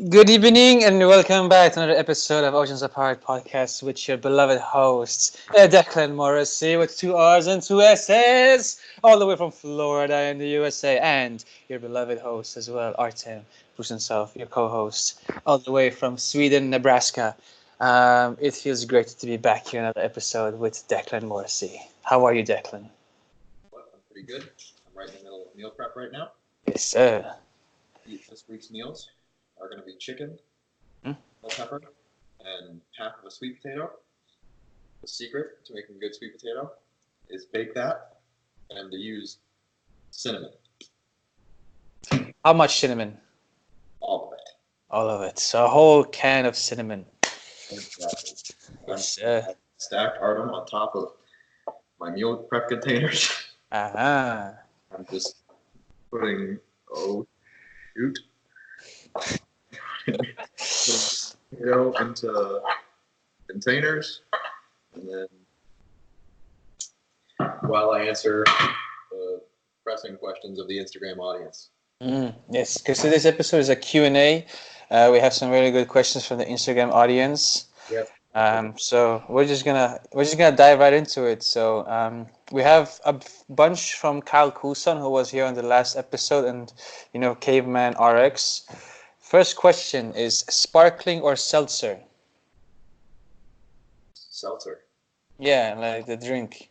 Good evening and welcome back to another episode of Oceans Apart podcast with your beloved hosts, Declan Morrissey with two R's and two S's, all the way from Florida in the USA, and your beloved host as well, Artem Brusenself, your co-host, all the way from Sweden, Nebraska. It feels great to be back here in another episode with Declan Morrissey. How are you, Declan? What? I'm pretty good. I'm right in the middle of meal prep right now. Yes, sir. This week's meals are going to be chicken, Hmm? bell pepper, and half of a sweet potato. The secret to making a good sweet potato is bake that and to use cinnamon, How much cinnamon? all of it. All of it. So a whole can of cinnamon. Exactly. Yes, sir. Stacked Artem on top of my meal prep containers. Uh-huh. I'm just putting, shoot, potato into containers, and then while I answer the pressing questions of the Instagram audience. Yes, because today's episode is a Q&A. We have some really good questions from the Instagram audience. Yep. So we're just gonna dive right into it. So we have a bunch from Kyle Kusan, who was here on the last episode, and Caveman RX. First question is sparkling or seltzer? Seltzer. Yeah, like the drink.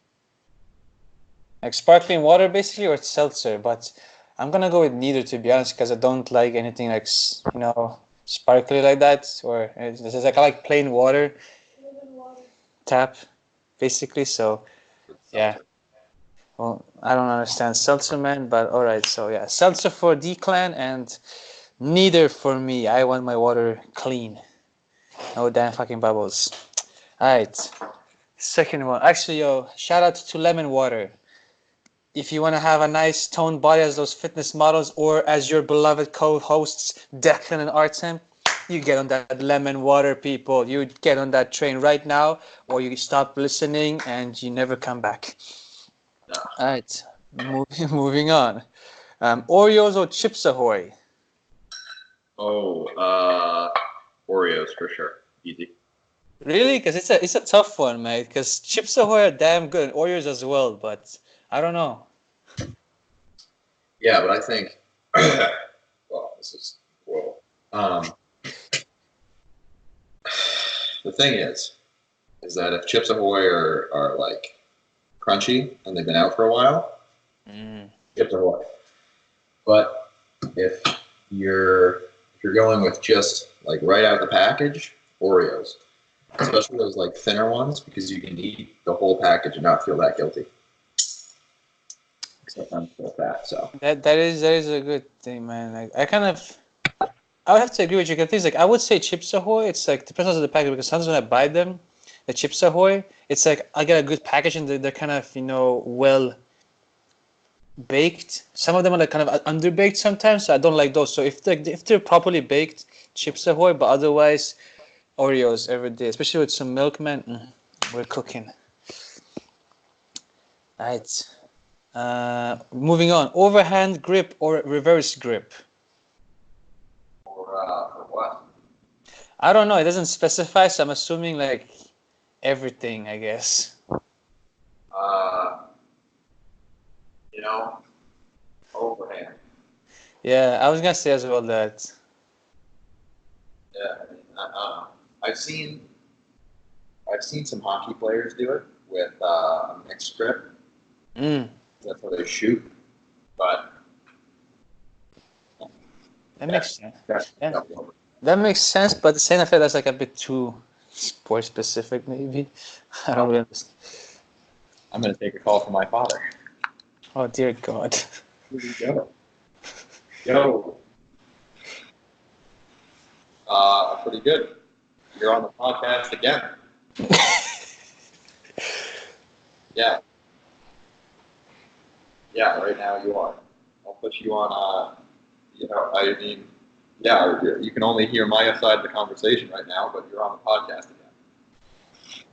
Like sparkling water basically, or it's seltzer, but I'm gonna go with neither, to be honest, because I don't like anything like sparkly like that, or it's just like I like plain water, tap, basically. So yeah, Seltzer. well, I don't understand seltzer, man, but all right. So yeah, seltzer for Declan and neither for me. I want my water clean, no damn fucking bubbles. All right, second one. Actually, yo, shout out to lemon water. If you want to have a nice toned body as those fitness models or as your beloved co-hosts Declan and Artem, you get on that lemon water, people. You get on that train right now, or you stop listening and you never come back. No. All right, moving on. Oreos or Chips Ahoy? Oreos for sure. Easy. Really? Because it's a tough one, mate. Because Chips Ahoy are damn good, and Oreos as well. But I don't know. Yeah, but I think. Well, this is whoa. The thing is that if Chips Ahoy are like crunchy and they've been out for a while, Mm. Chips Ahoy. But if you're going with just like right out the package, Oreos, especially those like thinner ones, because you can eat the whole package and not feel that guilty. Except I'm still fat, so. That is a good thing, man. Like I would have to agree with you. 'Cause things like I would say Chips Ahoy. It's like depends on the package because sometimes when I buy them, the Chips Ahoy, it's like I get a good package and they're kind of well baked. Some of them are like kind of underbaked sometimes, so I don't like those. So if they're properly baked, Chips Ahoy. But otherwise, Oreos every day, especially with some milk, man. We're cooking. All right. Moving on. Overhand grip or reverse grip? For what? I don't know. It doesn't specify, so I'm assuming like everything, I guess. Uh, you know, overhand. Yeah, I was gonna say as well that. Yeah, I mean, I don't know. I've seen I've seen some hockey players do it with a mixed grip. Mm, That's how they shoot. But that makes sense. that's Yeah, that makes sense. But the same, I feel that's like a bit too sport specific, maybe. I don't really understand. I'm gonna take a call from my father. Oh dear God. Here we go. Yo. Pretty good. You're on the podcast again. Yeah. Yeah, right now you are. I'll put you on, I mean, yeah, you can only hear my side of the conversation right now, but you're on the podcast again.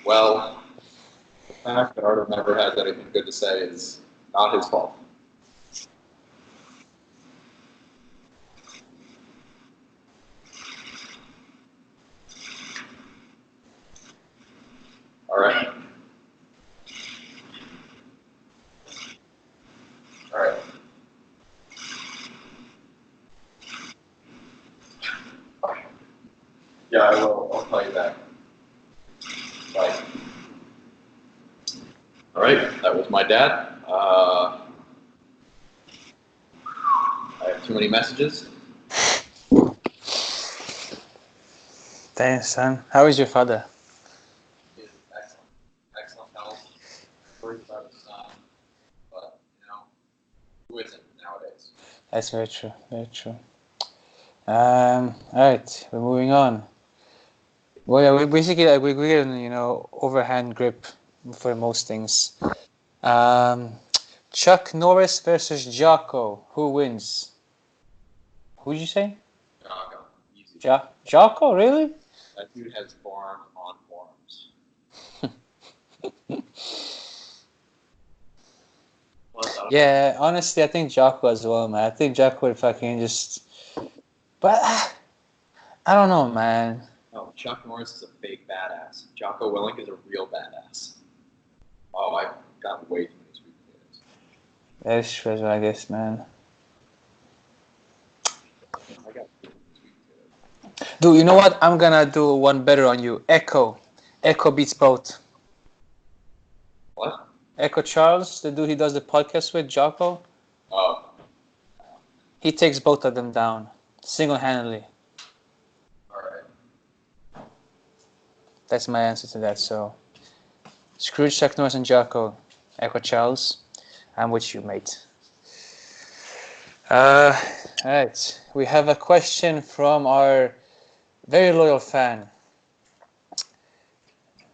Well, the fact that Artem never has anything good to say is not his fault. my dad. I have too many messages. Thanks, son. How is your father? He is excellent. Excellent health. Worries about his son. But, who isn't nowadays? That's very true. Very true. All right, we're moving on. Well, yeah, we basically we get overhand grip for most things. Chuck Norris versus Jocko. Who wins? Who'd you say? Jocko. Easy. Jocko, really? That dude has forearms on forearms. Yeah, honestly, I think Jocko as well, man. I think Jocko would fucking just. But I don't know, man. No, Chuck Norris is a fake badass. Jocko Willink is a real badass. Oh, I've got way too many sweet potatoes. That's true as well, I guess, man. I got too many sweet potatoes. Dude, you know what? I'm gonna do one better on you. Echo. Echo beats both. What? Echo Charles, the dude he does the podcast with, Jocko. Oh. He takes both of them down single-handedly. All right. That's my answer to that. So, Scrooge, Chuck Norris, and Jocko. Echo Charles, I'm with you, mate. All right. We have a question from our very loyal fan.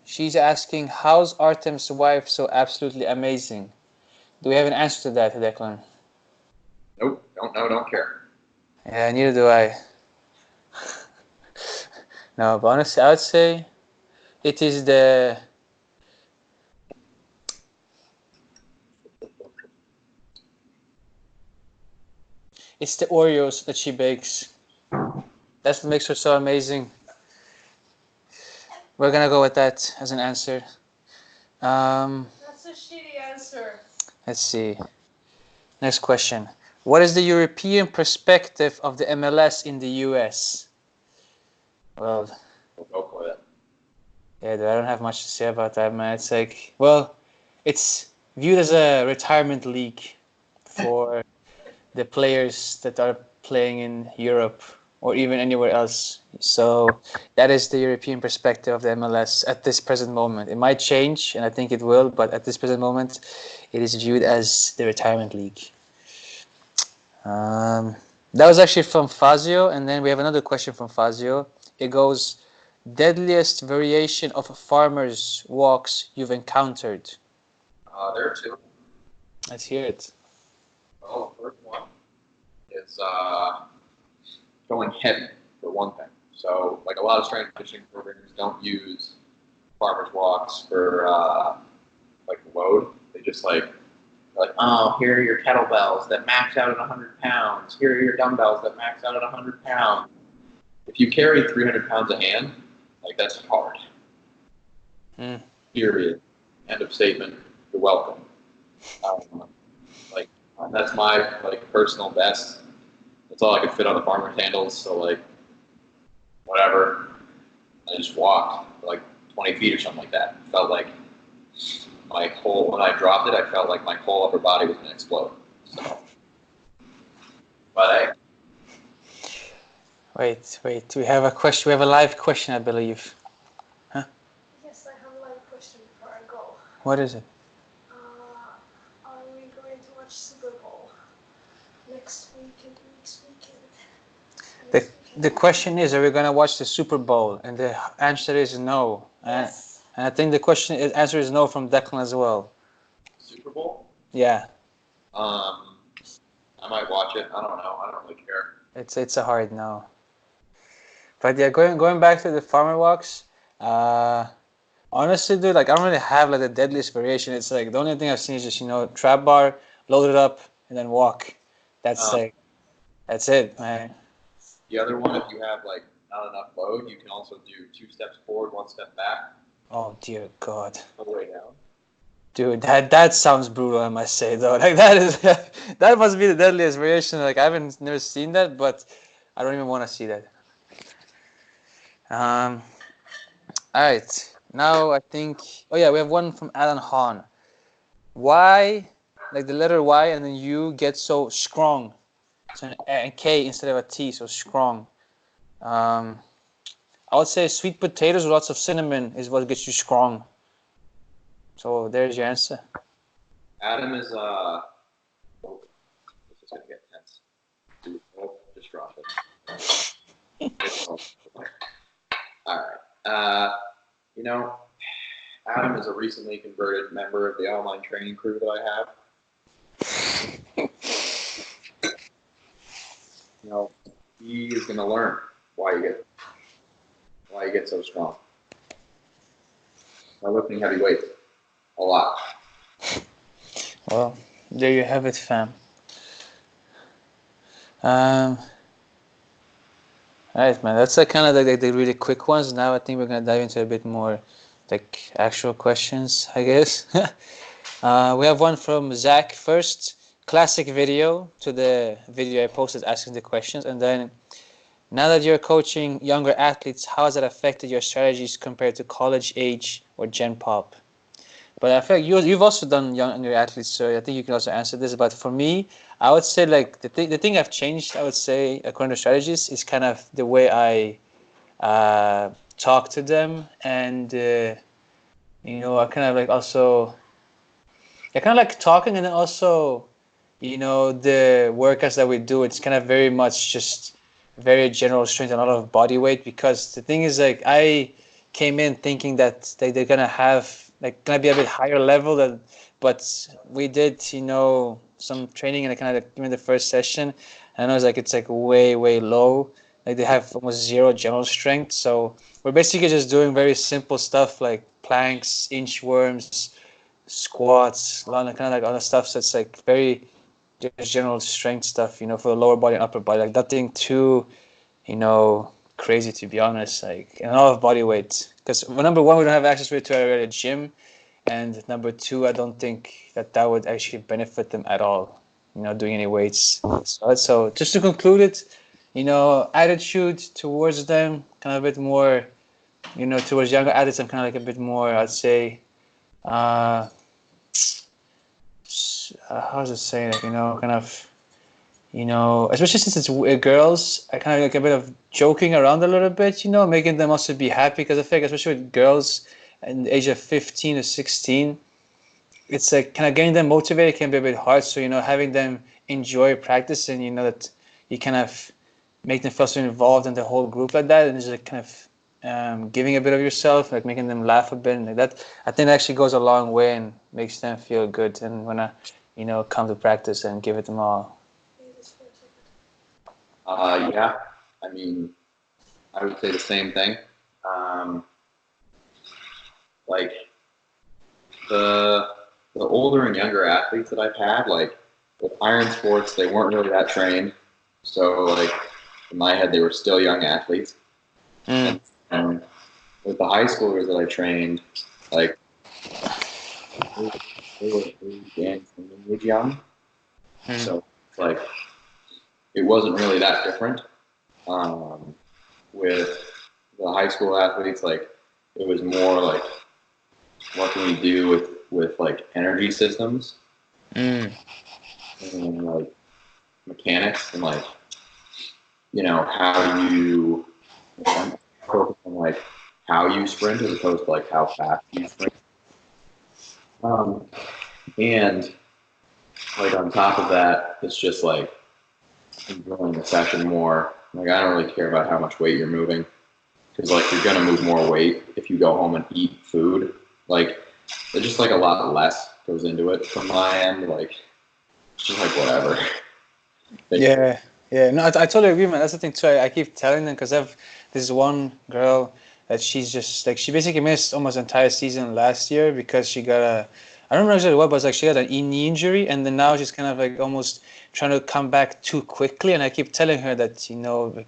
She's asking, how's Artem's wife so absolutely amazing? Do we have an answer to that, Declan? Nope. Don't know. Don't care. Yeah, neither do I. No, but honestly, I would say it is it's the Oreos that she bakes. That's what makes her so amazing. We're gonna go with that as an answer. That's a shitty answer. Let's see. Next question. What is the European perspective of the MLS in the US? Well, We'll go for it. yeah, I don't have much to say about that, man. It's like, well, it's viewed as a retirement league for the players that are playing in Europe or even anywhere else. So that is the European perspective of the MLS at this present moment. It might change, and I think it will, but at this present moment, it is viewed as the retirement league. That was actually from Fazio, and then we have another question from Fazio. It goes, deadliest variation of farmers' walks you've encountered? There are two. Let's hear it. Oh, the first one is going heavy, for one thing. So, like a lot of strength conditioning programs don't use farmers walks for like load. They just like, oh, here are your kettlebells that max out at 100 pounds. Here are your dumbbells that max out at 100 pounds. If you carry 300 pounds a hand, like that's hard. Period. End of statement. You're welcome. That's my personal best. That's all I could fit on the farmer's handles. So whatever. I just walked for 20 feet or something like that. It felt like when I dropped it, I felt like my whole upper body was gonna explode. So, but hey. Wait. We have a question. We have a live question, I believe. Huh? Yes, I have a live question before I go. What is it? Are we going to watch Super Bowl next weekend, next weekend? The question is, are we gonna watch the Super Bowl? And the answer is no. Yes. And I think the answer is no from Declan as well. Super Bowl? Yeah. I might watch it. I don't know. I don't really care. It's a hard no. But yeah, going back to the farmer walks, honestly, dude, I don't really have the deadliest variation. It's the only thing I've seen is just trap bar, load it up, and then walk. That's that's it, man. The other one, if you have not enough load, you can also do 2 steps forward, 1 step back. Oh dear God. All the way down. Dude, that sounds brutal, I must say though. That must be the deadliest variation. I haven't never seen that, but I don't even want to see that. All right. Now I think. Oh yeah, we have one from Alan Hahn. why, like the letter Y and then U gets so strong. It's an a K instead of a T, so strong. I would say sweet potatoes with lots of cinnamon is what gets you strong. So there's your answer. Adam is oh, this is gonna get tense. Oh, just drop it. All right. You know, Adam is a recently converted member of the online training crew that I have. You know, he is gonna learn why you get so strong. By lifting heavy weights a lot. Well, there you have it, fam. All right, man. That's kind of like the really quick ones. Now I think we're gonna dive into a bit more like actual questions, I guess. We have one from Zach first. Classic video to the video I posted asking the questions, and then now that you're coaching younger athletes, how has that affected your strategies compared to college age or Gen Pop? But I feel like you've also done younger athletes, so I think you can also answer this. But for me, I would say like the thing I've changed, I would say, according to strategies, is kind of the way I talk to them, and I kind of like also, I kind of like talking, and then also, the workouts that we do, it's kind of very much just very general strength and a lot of body weight. Because the thing is, like, I came in thinking that they're gonna have like gonna be a bit higher level than, but we did, some training and I kind of like in the first session, and I was like, it's like way low. Like they have almost zero general strength, so we're basically just doing very simple stuff like planks, inchworms, squats, a lot of kind of like other stuff. So it's like very just general strength stuff, for the lower body and upper body. Like nothing too, crazy to be honest. Like and a lot of body weight. Because number one, we don't have access to a gym, and number two, I don't think that would actually benefit them at all. Doing any weights. So just to conclude it, attitude towards them, kind of a bit more, towards younger athletes, I'm kind of like a bit more, I'd say, how's it saying, like, kind of, especially since it's girls, I kind of like a bit of joking around a little bit, making them also be happy. Because I think, especially with girls in the age of 15 or 16, it's like kind of getting them motivated can be a bit hard. So, having them enjoy practicing, that you kind of make them feel so involved in the whole group like that, and just like kind of giving a bit of yourself, like making them laugh a bit, and like that, I think that actually goes a long way and makes them feel good and wanna, come to practice and give it them all. Yeah, I mean, I would say the same thing. Like the older and younger athletes that I've had, like with iron sports, they weren't really that trained. So like in my head, they were still young athletes. And with the high schoolers that I trained, like they were age young. So like it wasn't really that different. With the high school athletes, like it was more like what can we do with like energy systems and like mechanics and like how do you focus on like how you sprint as opposed to like how fast you sprint. And like on top of that, it's just like enjoying the session more. Like I don't really care about how much weight you're moving, because like you're gonna move more weight if you go home and eat food. Like it's just like a lot less goes into it from my end. Like it's just like whatever. Yeah. No, I totally agree, man. That's the thing too. I keep telling them because I've this one girl that she's just like she basically missed almost the entire season last year because she got I don't remember exactly what, but it's like she got an knee injury, and then now she's kind of like almost trying to come back too quickly. And I keep telling her that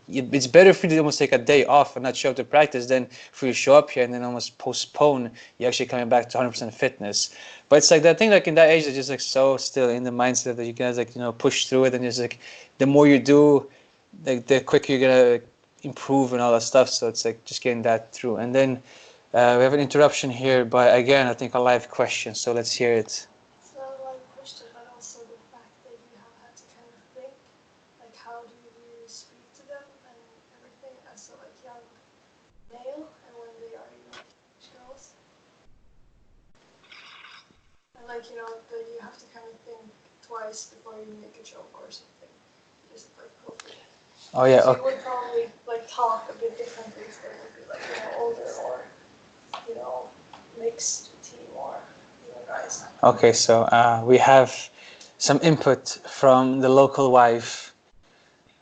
it's better for you to almost take a day off and not show up to practice than for you to show up here and then almost postpone you actually coming back to 100% fitness. But it's like that thing, like in that age, it's just like so still in the mindset that you can like push through it, and just like the more you do, like the quicker you're gonna improve and all that stuff. So it's like just getting that through. And then we have an interruption here, but again, I think a live question. So let's hear it. So how do you speak to them and everything as a like young male and when they are girls? And like that you have to kind of think twice before you make a joke or something. Just like hopefully. Oh yeah. So you Okay. would probably like talk a bit differently if they would be like older or mixed team or guys. Okay. So we have some input from the local wife.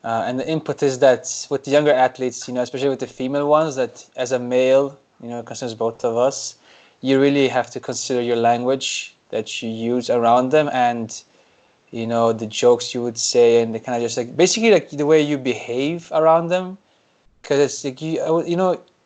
And the input is that with the younger athletes, especially with the female ones, that as a male, concerns both of us, you really have to consider your language that you use around them and, the jokes you would say and the kind of just like basically like the way you behave around them. Because it's like,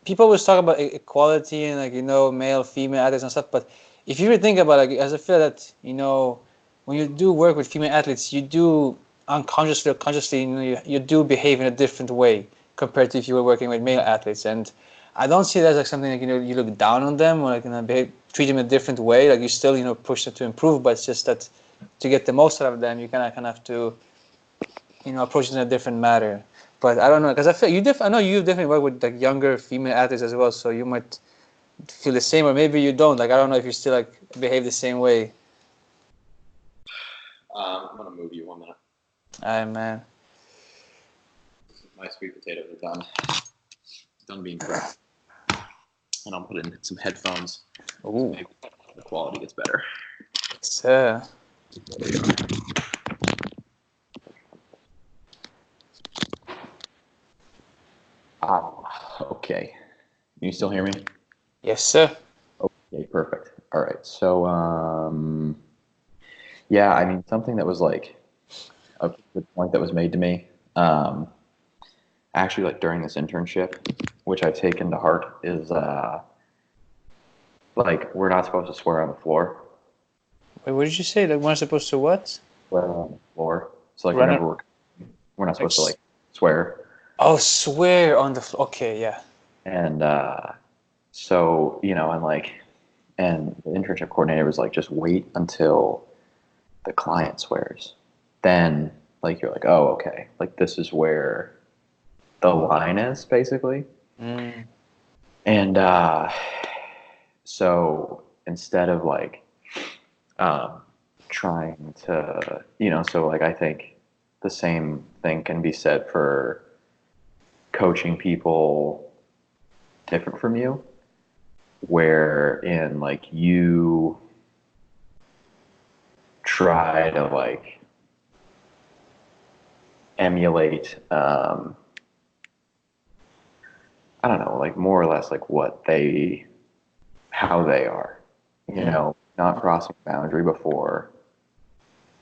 people always talk about equality and like, male, female athletes and stuff. But if you really think about it, like, as I feel that, when you do work with female athletes, you do unconsciously or consciously, you do behave in a different way compared to if you were working with male athletes. And I don't see that as like something like, you look down on them or like, treat them in a different way. Like you still, push them to improve, but it's just that to get the most out of them, you kind of have to, approach it in a different manner. But I don't know, because I feel I know you definitely work with like younger female athletes as well, so you might feel the same, or maybe you don't. Like I don't know if you still like behave the same way. I'm gonna move you 1 minute. Aye, man. My sweet potatoes are done being prepped, and I'll put in some headphones. Ooh. So maybe the quality gets better. So. There you are. Okay. Can you still hear me? Yes, sir. Okay, perfect. All right. So, yeah, I mean, something that was like a good point that was made to me, actually, like during this internship, which I've taken to heart, is like we're not supposed to swear on the floor. Wait, what did you say? Like we're not supposed to what? Swear on the floor. So like Run whenever we're not supposed to like swear. Oh, swear on the floor. Okay, yeah. And so and the internship coordinator was like, just wait until the client swears. Then like you're like, oh, okay, like this is where the line is basically. Mm. And so instead of like trying to, so like I think the same thing can be said for coaching people different from you, wherein like you try to like emulate I don't know, like more or less like how they are, not crossing the boundary before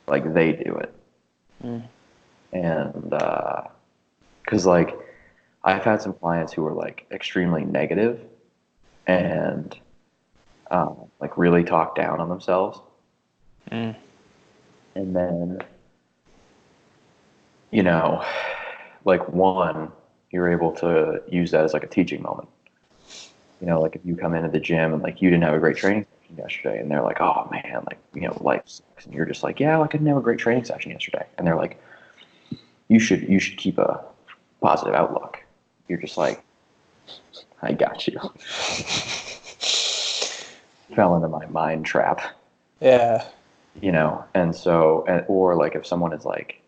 like they do it. Mm. And because like I've had some clients who were like extremely negative and like really talk down on themselves. Mm. And then, like one, you're able to use that as like a teaching moment. Like if you come into the gym and like you didn't have a great training session yesterday and they're like, oh man, like, life sucks. And you're just like, yeah, like I didn't have a great training session yesterday. And they're like, you should keep a positive outlook. You're just like, I got you. Fell into my mind trap. Yeah. And so, or like if someone is like,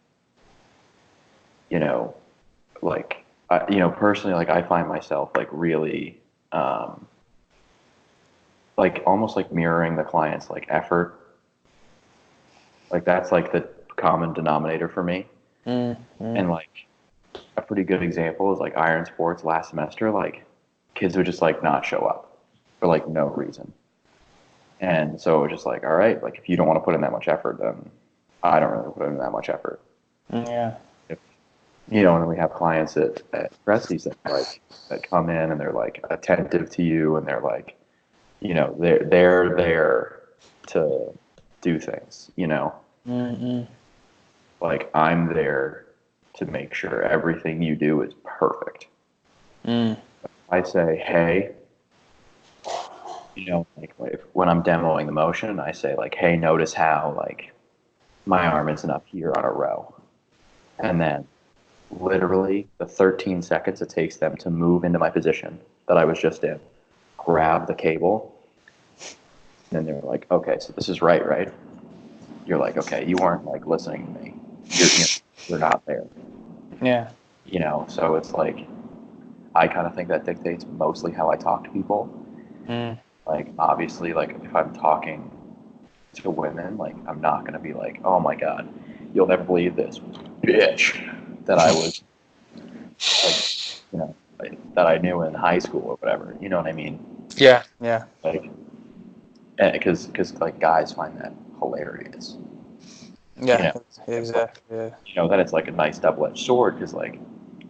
like, personally, like I find myself like really, like almost like mirroring the client's like effort. Like that's like the common denominator for me. Mm. And like a pretty good example is like Iron Sports last semester, like kids would just like not show up for like no reason. And so it was just like, all right, like if you don't want to put in that much effort, then I don't really put in that much effort. Yeah. And then we have clients at Prestes that come in and they're like attentive to you and they're like, they're there to do things, Mm-mm. like I'm there to make sure everything you do is perfect. Mm. I say, hey, like when I'm demoing the motion, I say like, hey, notice how like my arm isn't up here on a row. And then literally the 13 seconds it takes them to move into my position that I was just in, grab the cable, and they're like, okay, so this is right, right? You're like, okay, you weren't like listening to me. You're not there. Yeah. You know, so it's like, I kind of think that dictates mostly how I talk to people. Mm. Like, obviously, like, if I'm talking to women, like, I'm not going to be like, oh my God, you'll never believe this bitch that I was, like, you know, that I knew in high school or whatever. You know what I mean? Yeah. Yeah. Like, because like, guys find that hilarious. You Yeah. know, Exactly. Yeah. you know, then it's like a nice double-edged sword because, like,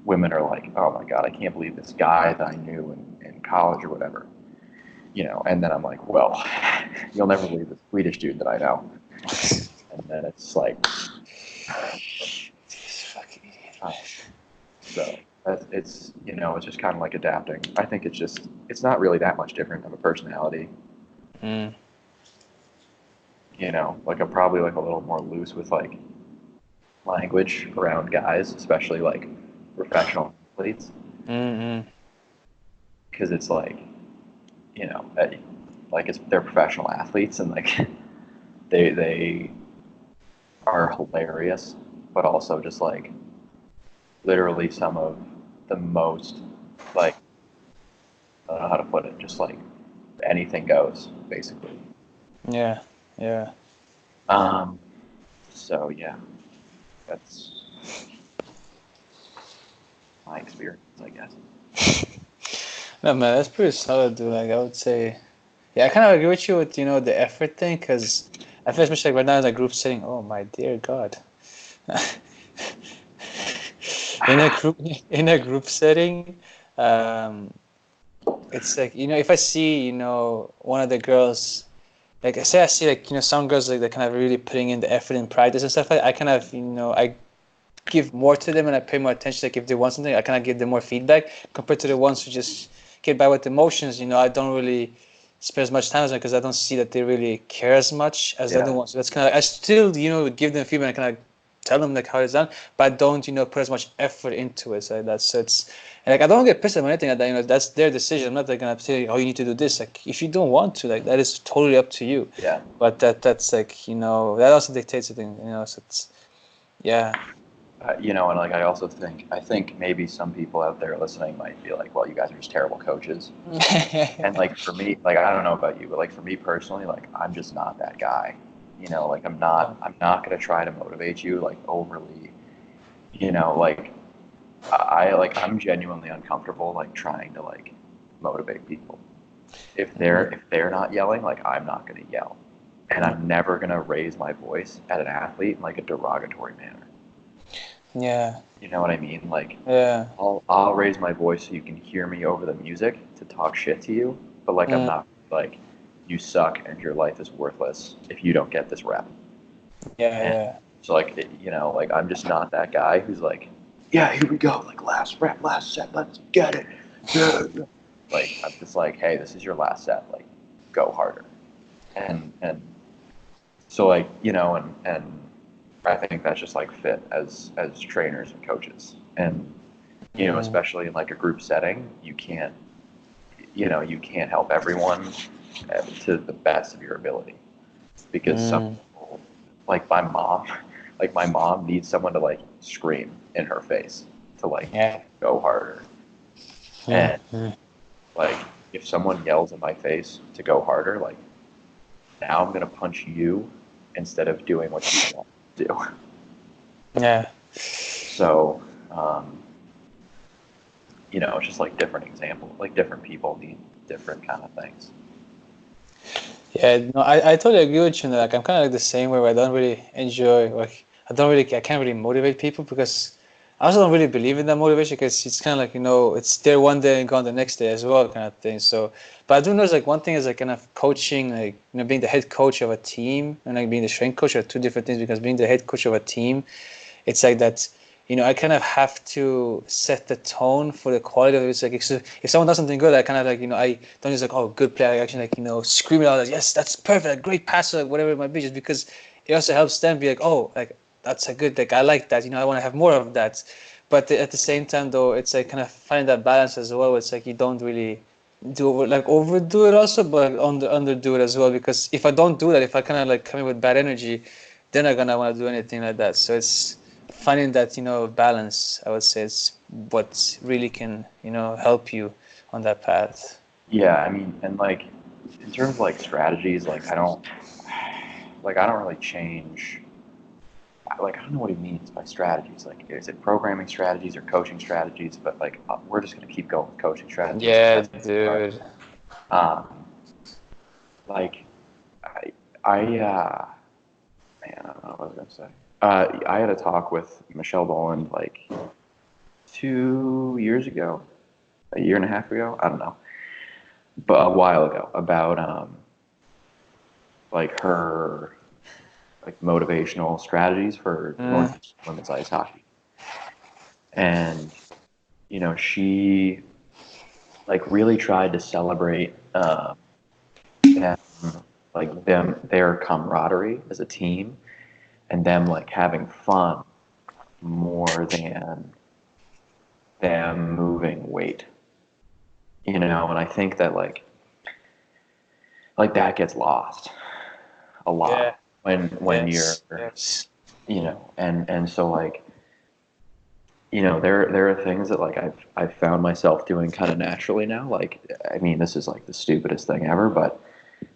women are like, oh my God, I can't believe this guy that I knew in college or whatever. You know, and then I'm like, well, you'll never believe the Swedish dude that I know. And then it's like, Fucking idiot. so it's, you know, it's just kind of like adapting. I think it's not really that much different of a personality. Mm. You know, like I'm probably like a little more loose with like language around guys, especially like professional athletes, Mm. because it's like, you know, like they're professional athletes and like they are hilarious, but also just like literally some of the most, like, I don't know how to put it, just like anything goes basically. Yeah. Yeah. Um, so yeah, that's my experience, I guess. No, man, that's pretty solid, dude. Like, I would say, yeah, I kind of agree with you with, the effort thing, because I feel especially like right now in a group setting, oh my dear God. in a group in a group setting, um, it's like, if I see, one of the girls, like I say I see like, some girls like they're kind of really putting in the effort in practice and stuff like that, I kind of, I give more to them and I pay more attention. Like if they want something, I kind of give them more feedback compared to the ones who just get by with emotions. I don't really spend as much time as them because I don't see that they really care as much as the Yeah. other ones. So that's kind of, I still, give them feedback and kind of tell them like how it's done, but I don't, put as much effort into it. So that's, so it's, and like I don't get pissed at anything like that. That's their decision. I'm not like gonna say, oh, you need to do this. Like if you don't want to, like that is totally up to you. Yeah. But that's like, that also dictates the thing. So it's, yeah. You know, and like I think maybe some people out there listening might be like, well, you guys are just terrible coaches. And like for me, like I don't know about you, but like for me personally, like I'm just not that guy. You know, like I'm not gonna try to motivate you like overly. You know, like I'm genuinely uncomfortable like trying to like motivate people. If they're not yelling, like I'm not gonna yell, and I'm never gonna raise my voice at an athlete in like a derogatory manner. Yeah. You know what I mean? Like, Yeah. I'll raise my voice so you can hear me over the music to talk shit to you, but like I'm not like, you suck and your life is worthless if you don't get this rep. Yeah. And Yeah. so like you know, like I'm just not that guy who's like, yeah, here we go, like last rep, last set, let's get it. Yeah. Like I'm just like, hey, this is your last set, like go harder. And so like, you know, and I think that's just like fit as trainers and coaches. And you know, especially in like a group setting, you can't help everyone to the best of your ability, because some people, like my mom needs someone to like scream in her face to like Yeah. go harder. And like if someone yells in my face to go harder, like now I'm gonna punch you instead of doing what you want to do. Yeah. So, you know, it's just like different examples, like different people need different kind of things. Yeah, no, I totally agree with you. Like I'm kind of like the same way where I don't really enjoy, like I can't really motivate people because I also don't really believe in that motivation because it's kind of like, it's there one day and gone the next day as well kind of thing. So, but I do know like one thing is like kind of coaching, like, being the head coach of a team and like being the strength coach are two different things because being the head coach of a team, it's like that, I kind of have to set the tone for the quality of it. It's like if someone does something good, I kind of like, I don't just like, oh, good play. I actually like, scream it out like, yes, that's perfect, great pass, or like whatever it might be, just because it also helps them be like, oh, like that's a good, like I like that, I want to have more of that. but at the same time though, it's like kind of finding that balance as well. It's like you don't really overdo it also, but underdo it as well, because if I don't do that, if I kind of like come in with bad energy, they're not gonna want to do anything like that. So it's finding that, balance, I would say, is what really can, help you on that path. Yeah, I mean, and like in terms of like strategies, I don't really change. Like, I don't know what he means by strategies. Like, is it programming strategies or coaching strategies? But like, we're just gonna keep going with coaching strategies. Yeah, dude. Um, like, man, I don't know what I was gonna say. I had a talk with Michelle Boland like 2 years ago, a year and a half ago. I don't know, but a while ago about like her like motivational strategies for Northeast women's ice hockey, and she like really tried to celebrate them, like their camaraderie as a team, and them like having fun more than them moving weight. And I think that like that gets lost a lot Yeah. when Yes. you're Yes. and so like there are things that like I've found myself doing kind of naturally now. Like, I mean, this is like the stupidest thing ever, but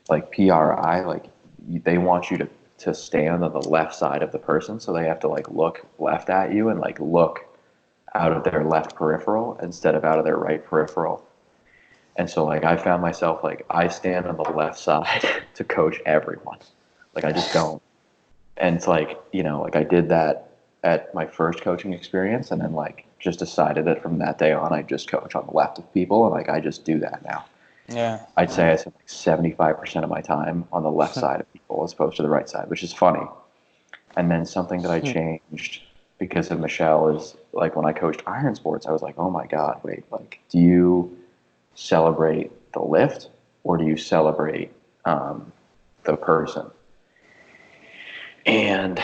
like PRI, like they want you to stand on the left side of the person, so they have to like look left at you and like look out of their left peripheral instead of out of their right peripheral. And so like I found myself like I stand on the left side to coach everyone. Like I just don't. And it's like, like I did that at my first coaching experience, and then like just decided that from that day on I just coach on the left of people, and like I just do that now. Yeah. I'd say I spend like 75% of my time on the left side of people as opposed to the right side, which is funny. And then something that I changed because of Michelle is like when I coached iron sports, I was like, oh my God, wait, like, do you celebrate the lift or do you celebrate the person? And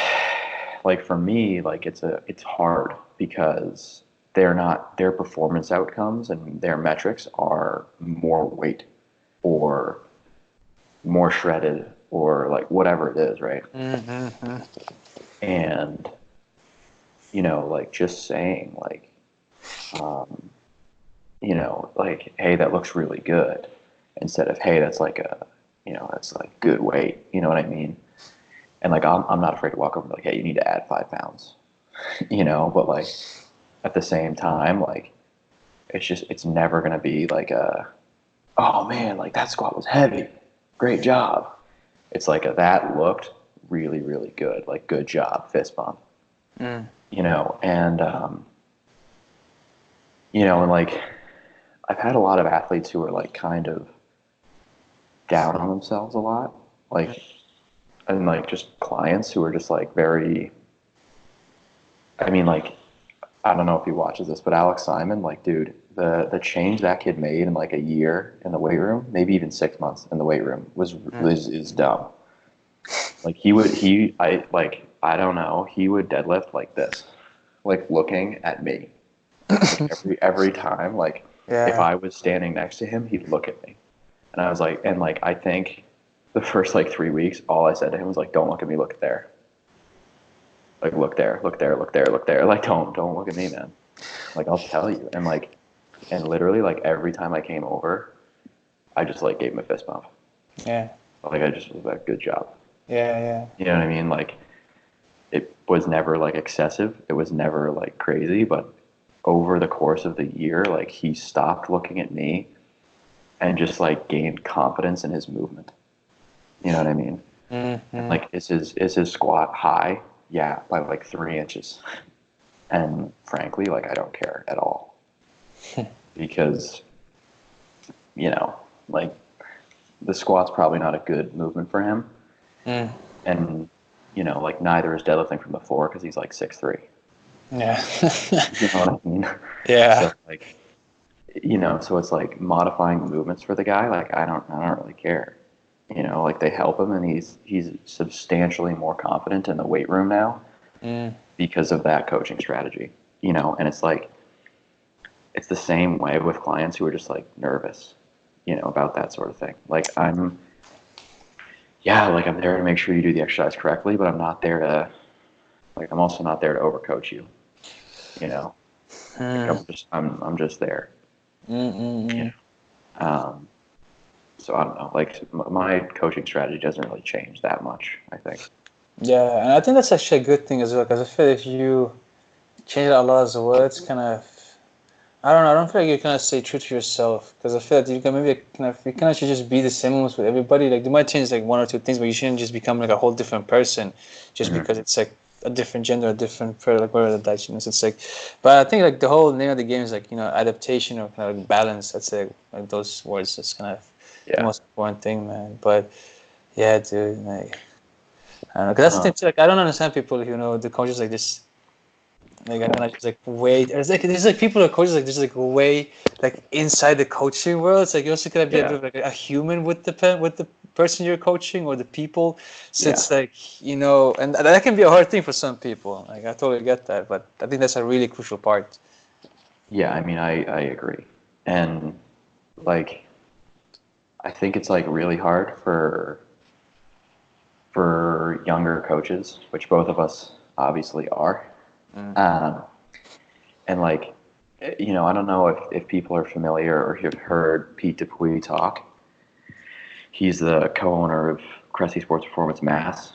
like for me, like it's hard because their performance outcomes and their metrics are more weight or more shredded or like whatever it is, right? Mm-hmm. And like just saying like like, hey, that looks really good, instead of, hey, that's like that's like good weight, you know what I mean? And like I'm not afraid to walk over and be like, hey, you need to add 5 pounds, but like at the same time, like it's never gonna be like oh man, like that squat was heavy, great job. It's like that looked really, really good, like good job, fist bump. Mm. And and like I've had a lot of athletes who are like kind of down on themselves a lot, like, and like just clients who are just like very, I mean, like, I don't know if he watches this, but Alex Simon, like, dude, the change that kid made in like a year in the weight room, maybe even 6 months in the weight room is dumb. Like I don't know, he would deadlift like this, like looking at me. Like every time, like if Yeah. I was standing next to him, he'd look at me. And I was like, and like I think the first like 3 weeks, all I said to him was like, don't look at me, look there. Like look there, look there, look there, look there. Like don't look at me, man. Like I'll tell you. And literally like every time I came over, I just like gave him a fist bump. Yeah. Like I just was like, good job. Yeah. Yeah. You know what I mean? Like it was never like excessive. It was never like crazy, but over the course of the year, like he stopped looking at me and just like gained confidence in his movement. You know what I mean? Mm-hmm. And like is his squat high? Yeah, by like 3 inches. And frankly, like I don't care at all. Because, like the squat's probably not a good movement for him. Mm. And, like neither is deadlifting from the floor because he's like 6'3". Yeah. You know what I mean? Yeah. So like, so it's like modifying movements for the guy. Like I don't really care. Like they help him, and he's substantially more confident in the weight room now Mm. because of that coaching strategy. and it's like, it's the same way with clients who are just like nervous, about that sort of thing. Like I'm there to make sure you do the exercise correctly, but I'm not there to, like, I'm also not there to overcoach you, Mm. I'm just there. Mm-mm-mm. So I don't know, like my coaching strategy doesn't really change that much, I think. Yeah, and I think that's actually a good thing as well, because I feel if you change it a lot as well, it's kind of, I don't know, I don't feel like you kind of stay true to yourself, because I feel like you can maybe you can actually just be the same almost with everybody. Like, you might change like one or two things, but you shouldn't just become like a whole different person just Mhm. because it's like a different gender, a different like whatever that it's like. But I think like the whole name of the game is like adaptation or kind of like balance. That's like those words. That's kind of the Yeah. most important thing, man. But yeah, dude, like I don't know, 'cause that's the Uh, thing too. Like, I don't understand people who the coaches like this. Like, I kind of just like wait. There's like people who are coaches like just like way like inside the coaching world. It's like you also gotta be a bit yeah. of like a human with with the person you're coaching or the people. So Yeah. it's like and that can be a hard thing for some people. Like, I totally get that, but I think that's a really crucial part. Yeah. I mean, I agree. And like, I think it's like really hard for younger coaches, which both of us obviously are. Mm. Um, and like, I don't know if people are familiar or have heard Pete Dupuis talk. He's the co-owner of Cressy Sports Performance Mass.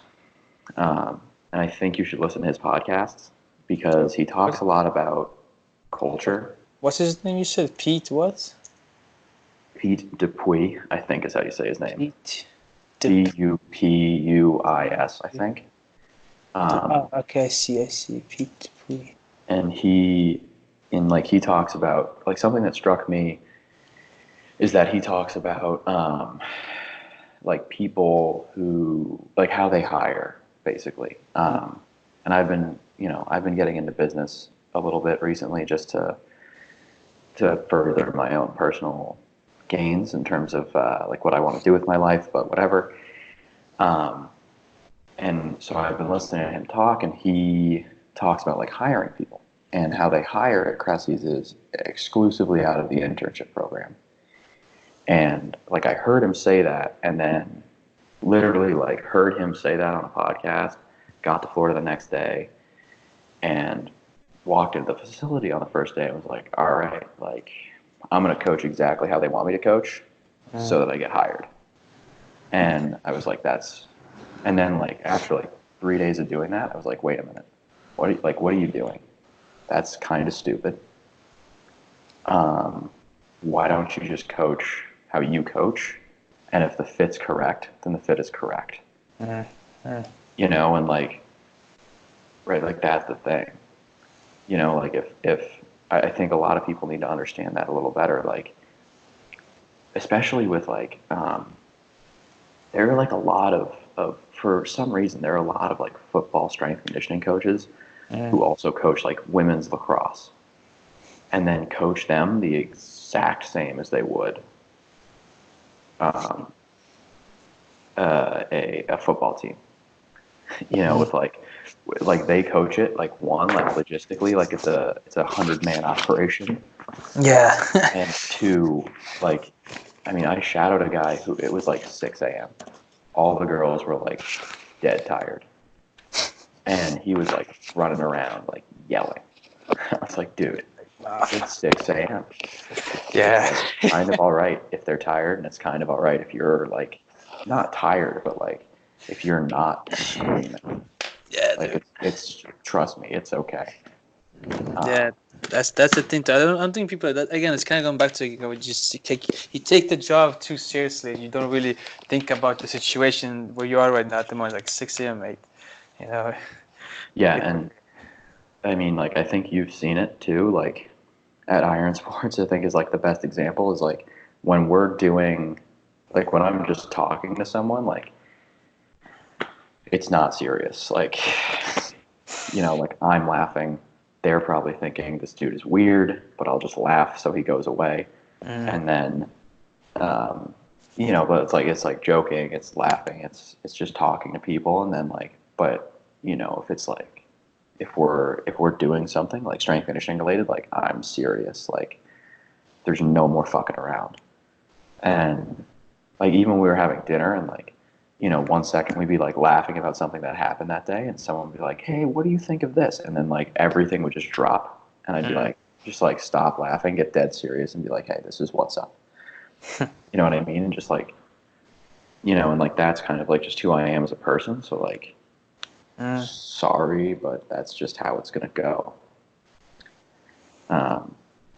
And I think you should listen to his podcasts because he talks What, a lot about culture. what's his name? You said Pete what? Pete Dupuis, I think is how you say his name. Pete. Dupuis, I think. Oh, okay, I see. Pete. Dupuis. And he talks about, like, something that struck me is that he talks about like people who, like, how they hire basically. And I've been getting into business a little bit recently just to further my own personal gains in terms of like what I want to do with my life, but whatever. Um, and so I've been listening to him talk, and he talks about like hiring people and how they hire at Cressy's is exclusively out of the internship program. And like I heard him say that, and then literally like heard him say that on a podcast, got to Florida the next day, and walked into the facility on the first day and was like, all right, like I'm going to coach exactly how they want me to coach so that I get hired. And I was like, and then like after like 3 days of doing that, I was like, wait a minute, what are you doing? That's kind of stupid. Why don't you just coach how you coach? And if the fit's correct, then the fit is correct. And like, right, like that's the thing. Like if I think a lot of people need to understand that a little better, like, especially with like, there are like a lot of, for some reason, there are a lot of like football strength conditioning coaches who also coach like women's lacrosse and then coach them the exact same as they would a football team, with like they coach it like one, like logistically, like it's a 100-man operation. Yeah. And two, like, I mean, I shadowed a guy who, it was like 6 a.m. All the girls were like dead tired. And he was like running around, like yelling. I was like, dude, it's 6 a.m. Yeah. It's kind of all right if they're tired, and it's kind of all right if you're like not tired, but like if you're not screaming. Yeah, Like dude. it's trust me, it's okay. Yeah, that's the thing. I don't think people that again. It's kind of going back to just you take the job too seriously. You don't really think about the situation where you are right now at the moment, like 6 a.m. mate. You know. Yeah, and I mean, like, I think you've seen it too. Like at Iron Sports, I think is like the best example is like when we're doing, like when I'm just talking to someone, like it's not serious. Like, like I'm laughing. They're probably thinking this dude is weird, but I'll just laugh so he goes away. And then, but it's like joking, it's laughing, it's just talking to people. And then like, but if it's like, if we're doing something like strength conditioning related, like I'm serious. Like there's no more fucking around. And like even when we were having dinner and like, you know, 1 second we'd be like laughing about something that happened that day and someone would be like, hey, what do you think of this? And then like everything would just drop and I'd be like, just like stop laughing, get dead serious and be like, hey, this is what's up. You know what I mean? And just like, you know, and like that's kind of like just who I am as a person. So like, sorry, but that's just how it's gonna go.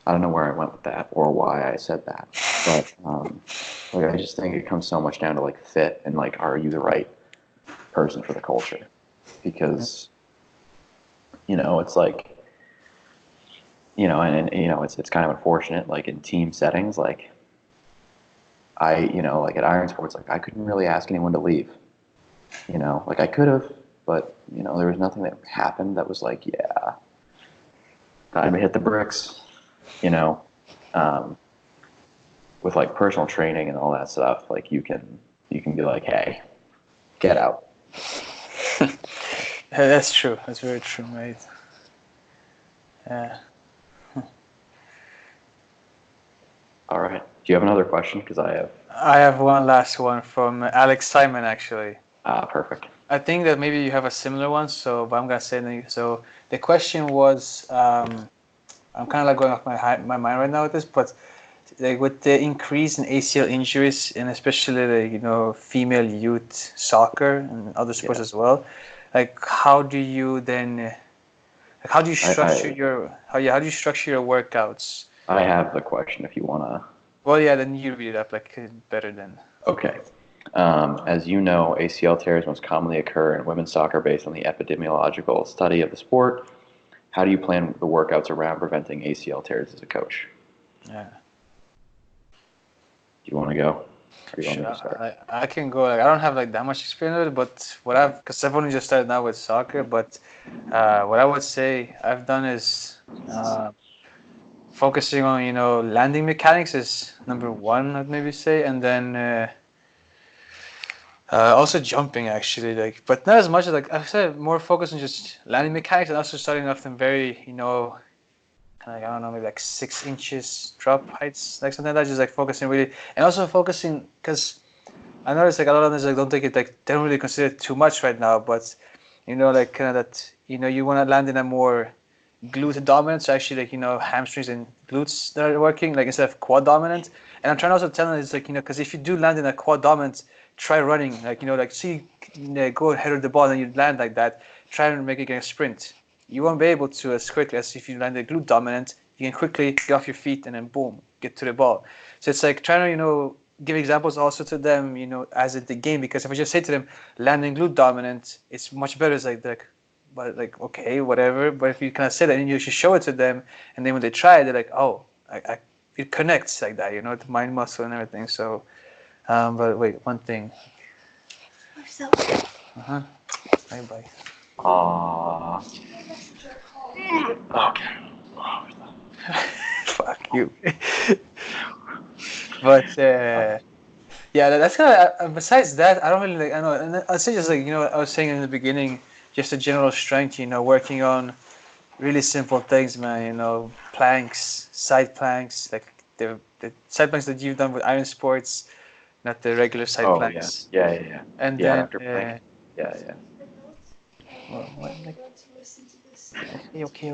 I don't know where I went with that or why I said that, but like I just think it comes so much down to like fit and like, are you the right person for the culture? Because you know, it's like, you know, and you know, it's kind of unfortunate, like in team settings, like you know, like at Iron Sports, like I couldn't really ask anyone to leave. You know, like I could have, but you know, there was nothing that happened that was like, yeah, time to hit the bricks. You know, with like personal training and all that stuff, like you can be like, hey, get out. That's true. That's very true, mate. Yeah. All right. Do you have another question? Because I have. I have one last one from Alex Simon, actually. Perfect. I think that maybe you have a similar one, so but I'm gonna say it. So the question was, I'm kind of like going off my mind right now with this, but like with the increase in ACL injuries and especially the, you know, female youth soccer and other sports as well, like how do you then, like how do you structure how do you structure your workouts? I have the question if you wanna. Well, yeah, then you read it up like better than. Okay. As you know, ACL tears most commonly occur in women's soccer based on the epidemiological study of the sport. How do you plan the workouts around preventing ACL tears as a coach? Yeah. Do you want to go? Or do you want me to start? I can go. Like I don't have like that much experience with it, but because I've only just started now with soccer. But what I would say I've done is focusing on, you know, landing mechanics is number one, I'd maybe say, and then also jumping actually, like, but not as much as like I said, more focus on just landing mechanics and also starting off them very, you know, kind of like, I don't know, maybe like 6 inches drop heights, like something like that. Just like focusing really, and also focusing because I noticed like a lot of them like don't take it, like they don't really consider it too much right now, but you know, like kind of that, you know, you want to land in a more glute dominant, so actually like, you know, hamstrings and glutes that are working like instead of quad dominant. And I'm trying to also tell them it's like, you know, because if you do land in a quad dominant, try running, like, you know, like see, you know, go ahead of the ball and you land like that, try and make it a sprint. You won't be able to as quickly as if you land a glute dominant. You can quickly get off your feet and then boom, get to the ball. So it's like trying to, you know, give examples also to them, you know, as in the game, because if I just say to them landing glute dominant, it's much better. It's like but like, okay, whatever. But if you kind of say that and you should show it to them, and then when they try it, they're like, oh, it connects like that, you know, the mind muscle and everything. So, but wait, one thing. Bye bye. Okay. Fuck you. But yeah, that's kind of. Besides that, I don't really like. I know, and I'd say just like, you know, I was saying in the beginning, just a general strength. You know, working on really simple things, man. You know, planks, side planks, like the side planks that you've done with Iron Sports, not the regular side planks. Yeah. And Yeah, then after plank. Yeah. Like, okay.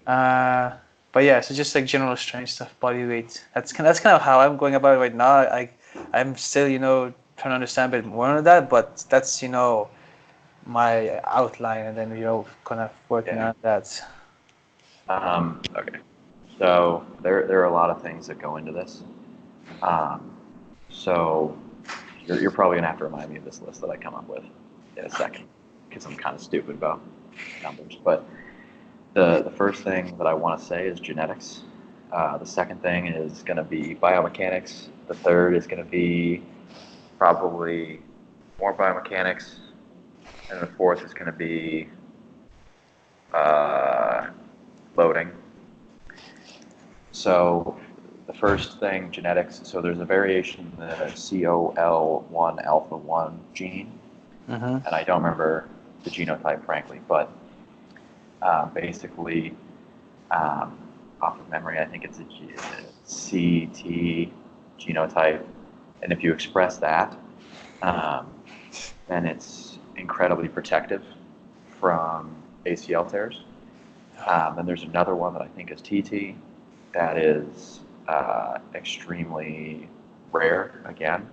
Okay. But yeah, so just like general strength stuff, body weight. That's kind of how I'm going about it right now. I'm still, you know, trying to understand a bit more on that, but that's, you know, my outline, and then, you know, kind of working on that. Okay. So there are a lot of things that go into this. So you're probably gonna have to remind me of this list that I come up with in a second, because I'm kind of stupid about numbers. But the first thing that I want to say is genetics. The second thing is going to be biomechanics. The third is going to be probably more biomechanics. And the fourth is going to be loading. So the first thing, genetics. So there's a variation in the COL1 alpha 1 gene. Mm-hmm. and I don't remember the genotype, frankly, but basically, off of memory, I think it's a CT genotype, and if you express that, um, then it's incredibly protective from ACL tears. And there's another one that I think is TT that is extremely rare, again,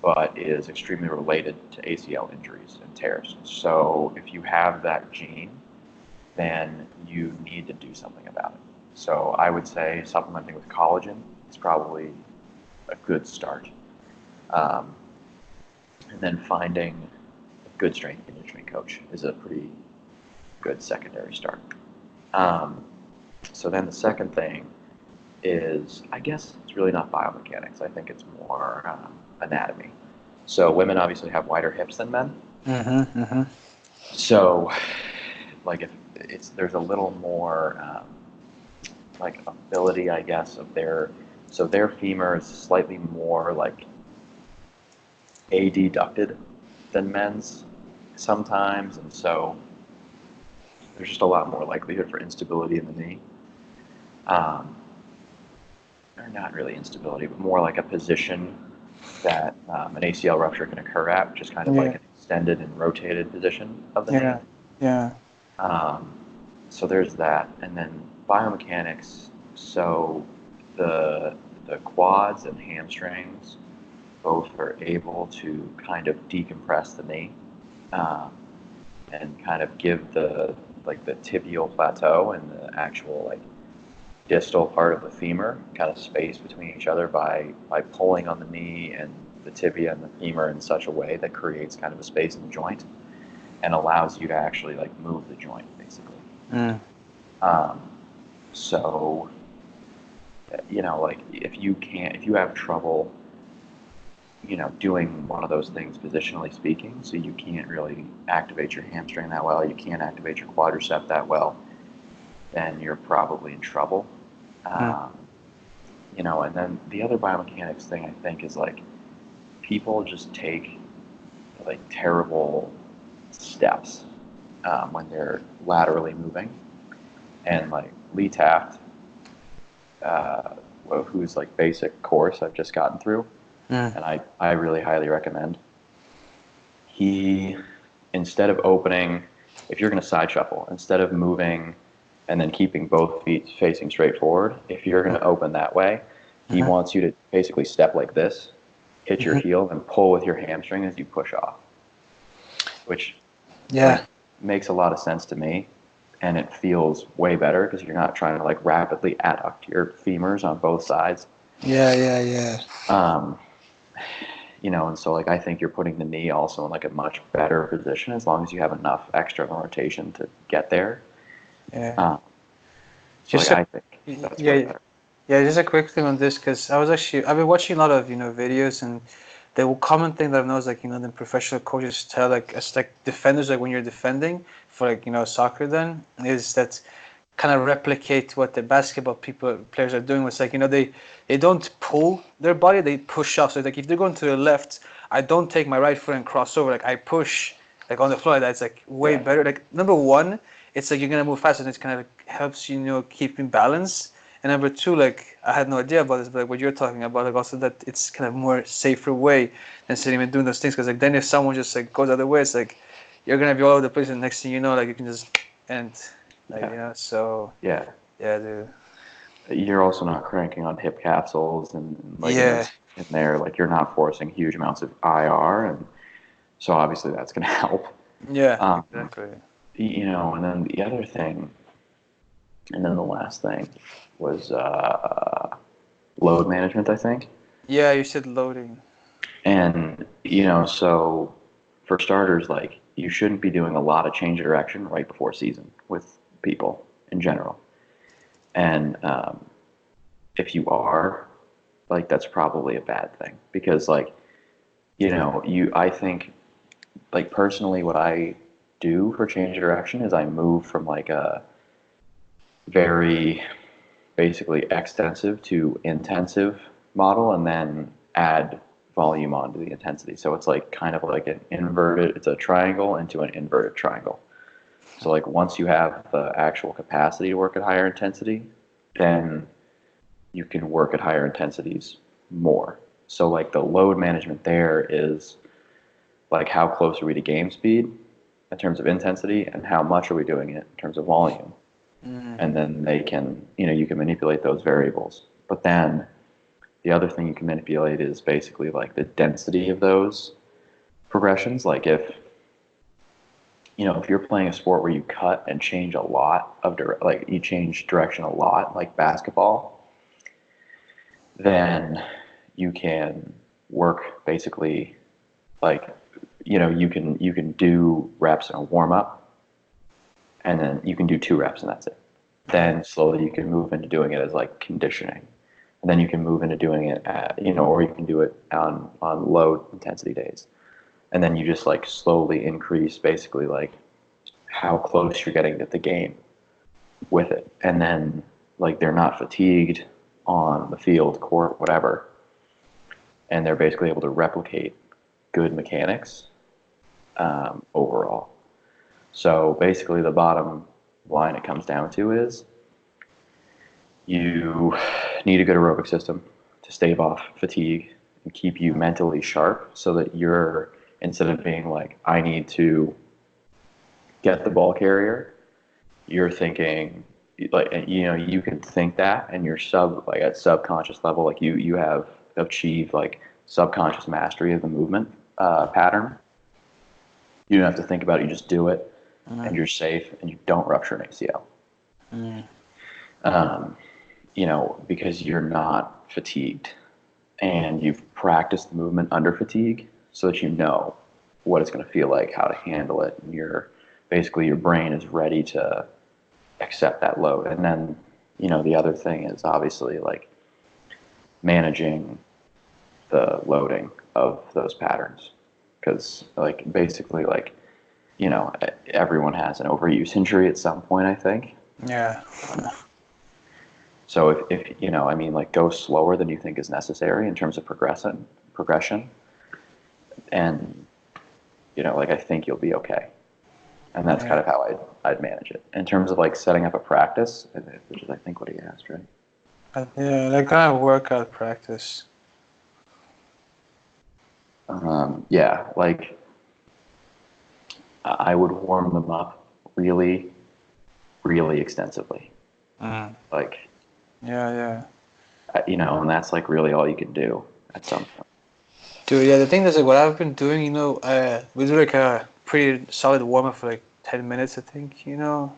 but is extremely related to ACL injuries and tears. So if you have that gene, then you need to do something about it. So I would say supplementing with collagen is probably a good start. Um, and then finding a good strength and conditioning coach is a pretty good secondary start. So then the second thing is, I guess it's really not biomechanics. I think it's more anatomy. So women obviously have wider hips than men. Mm-hmm. Mm-hmm. So, like, if there's a little more like ability, I guess, of their femur is slightly more like adducted than men's sometimes, and so there's just a lot more likelihood for instability in the knee. Or not really instability, but more like a position that an ACL rupture can occur at, which is kind of like Yeah. an extended and rotated position of the Yeah. knee. Yeah. So there's that, and then biomechanics. So the quads and hamstrings both are able to kind of decompress the knee and kind of give the tibial plateau and the actual like distal part of the femur kind of space between each other by pulling on the knee and the tibia and the femur in such a way that creates kind of a space in the joint and allows you to actually like move the joint basically. Mm. So like if you have trouble doing one of those things positionally speaking, so you can't really activate your hamstring that well, you can't activate your quadricep that well, then you're probably in trouble. And then the other biomechanics thing I think is like people just take like terrible steps when they're laterally moving, and like Lee Taft, who's like basic course I've just gotten through, and I really highly recommend. He, instead of opening, if you're going to side shuffle, instead of moving and then keeping both feet facing straight forward, if you're going to open that way, he wants you to basically step like this, hit your heel, and pull with your hamstring as you push off, which makes a lot of sense to me. And it feels way better because you're not trying to like rapidly adduct your femurs on both sides. Yeah. And so like I think you're putting the knee also in like a much better position as long as you have enough external rotation to get there. Yeah. I think that's way better. Yeah, just a quick thing on this, because I've been watching a lot of videos, and the common thing that I've noticed, like the professional coaches tell like as like defenders, like when you're defending for like soccer, then is that kind of replicate what the basketball players are doing. It's like they don't pull their body, they push off. So like if they're going to the left, I don't take my right foot and cross over. Like I push like on the floor. That's like way better. Like number one, it's like you're gonna move faster, and it kind of helps keep in balance. And number two, like I had no idea about this, but like what you're talking about, like also that it's kind of more safer way than sitting and doing those things. Because like then if someone just like goes other way, it's like you're gonna be all over the place, and next thing you know, like you can just so dude. You're also not cranking on hip capsules and like in there, like you're not forcing huge amounts of IR, and so obviously that's gonna help. Yeah, exactly. And then the other thing. And then the last thing was load management, I think. Yeah, you said loading. And, so for starters, like you shouldn't be doing a lot of change of direction right before season with people in general. And if you are, like that's probably a bad thing because like, I think like personally what I do for change of direction is I move from like a very basically extensive to intensive model and then add volume onto the intensity. So it's like kind of like an inverted, it's a triangle into an inverted triangle. So like once you have the actual capacity to work at higher intensity, then you can work at higher intensities more. So like the load management there is like how close are we to game speed in terms of intensity and how much are we doing it in terms of volume. And then they can, you can manipulate those variables. But then the other thing you can manipulate is basically like the density of those progressions. Like if you're playing a sport where you cut and change a lot of like you change direction a lot, like basketball, then you can work basically like, you can do reps in a warm up, and then you can do 2 reps and that's it. Then slowly you can move into doing it as like conditioning. And then you can move into doing it at, or you can do it on low intensity days. And then you just like slowly increase basically like how close you're getting to the game with it. And then like they're not fatigued on the field, court, whatever. And they're basically able to replicate good mechanics overall. So basically the bottom line it comes down to is you need a good aerobic system to stave off fatigue and keep you mentally sharp so that you're, instead of being like, I need to get the ball carrier, you're thinking like, you can think that and you're at subconscious level, like you have achieved like subconscious mastery of the movement pattern. You don't have to think about it, you just do it. And you're safe and you don't rupture an ACL. Because you're not fatigued and you've practiced the movement under fatigue so that you know what it's going to feel like, how to handle it. And your brain is ready to accept that load. And then, the other thing is obviously like managing the loading of those patterns. Because like basically like, everyone has an overuse injury at some point, I think. Yeah. So if like go slower than you think is necessary in terms of progression, and like I think you'll be okay. And that's kind of how I'd manage it in terms of like setting up a practice, which is I think what he asked, right? Yeah, like kind of workout practice. Yeah, like I would warm them up really, really extensively. Like, yeah. And that's like really all you can do at some point. Dude, yeah, the thing is like what I've been doing, we do like a pretty solid warm up for like 10 minutes, I think,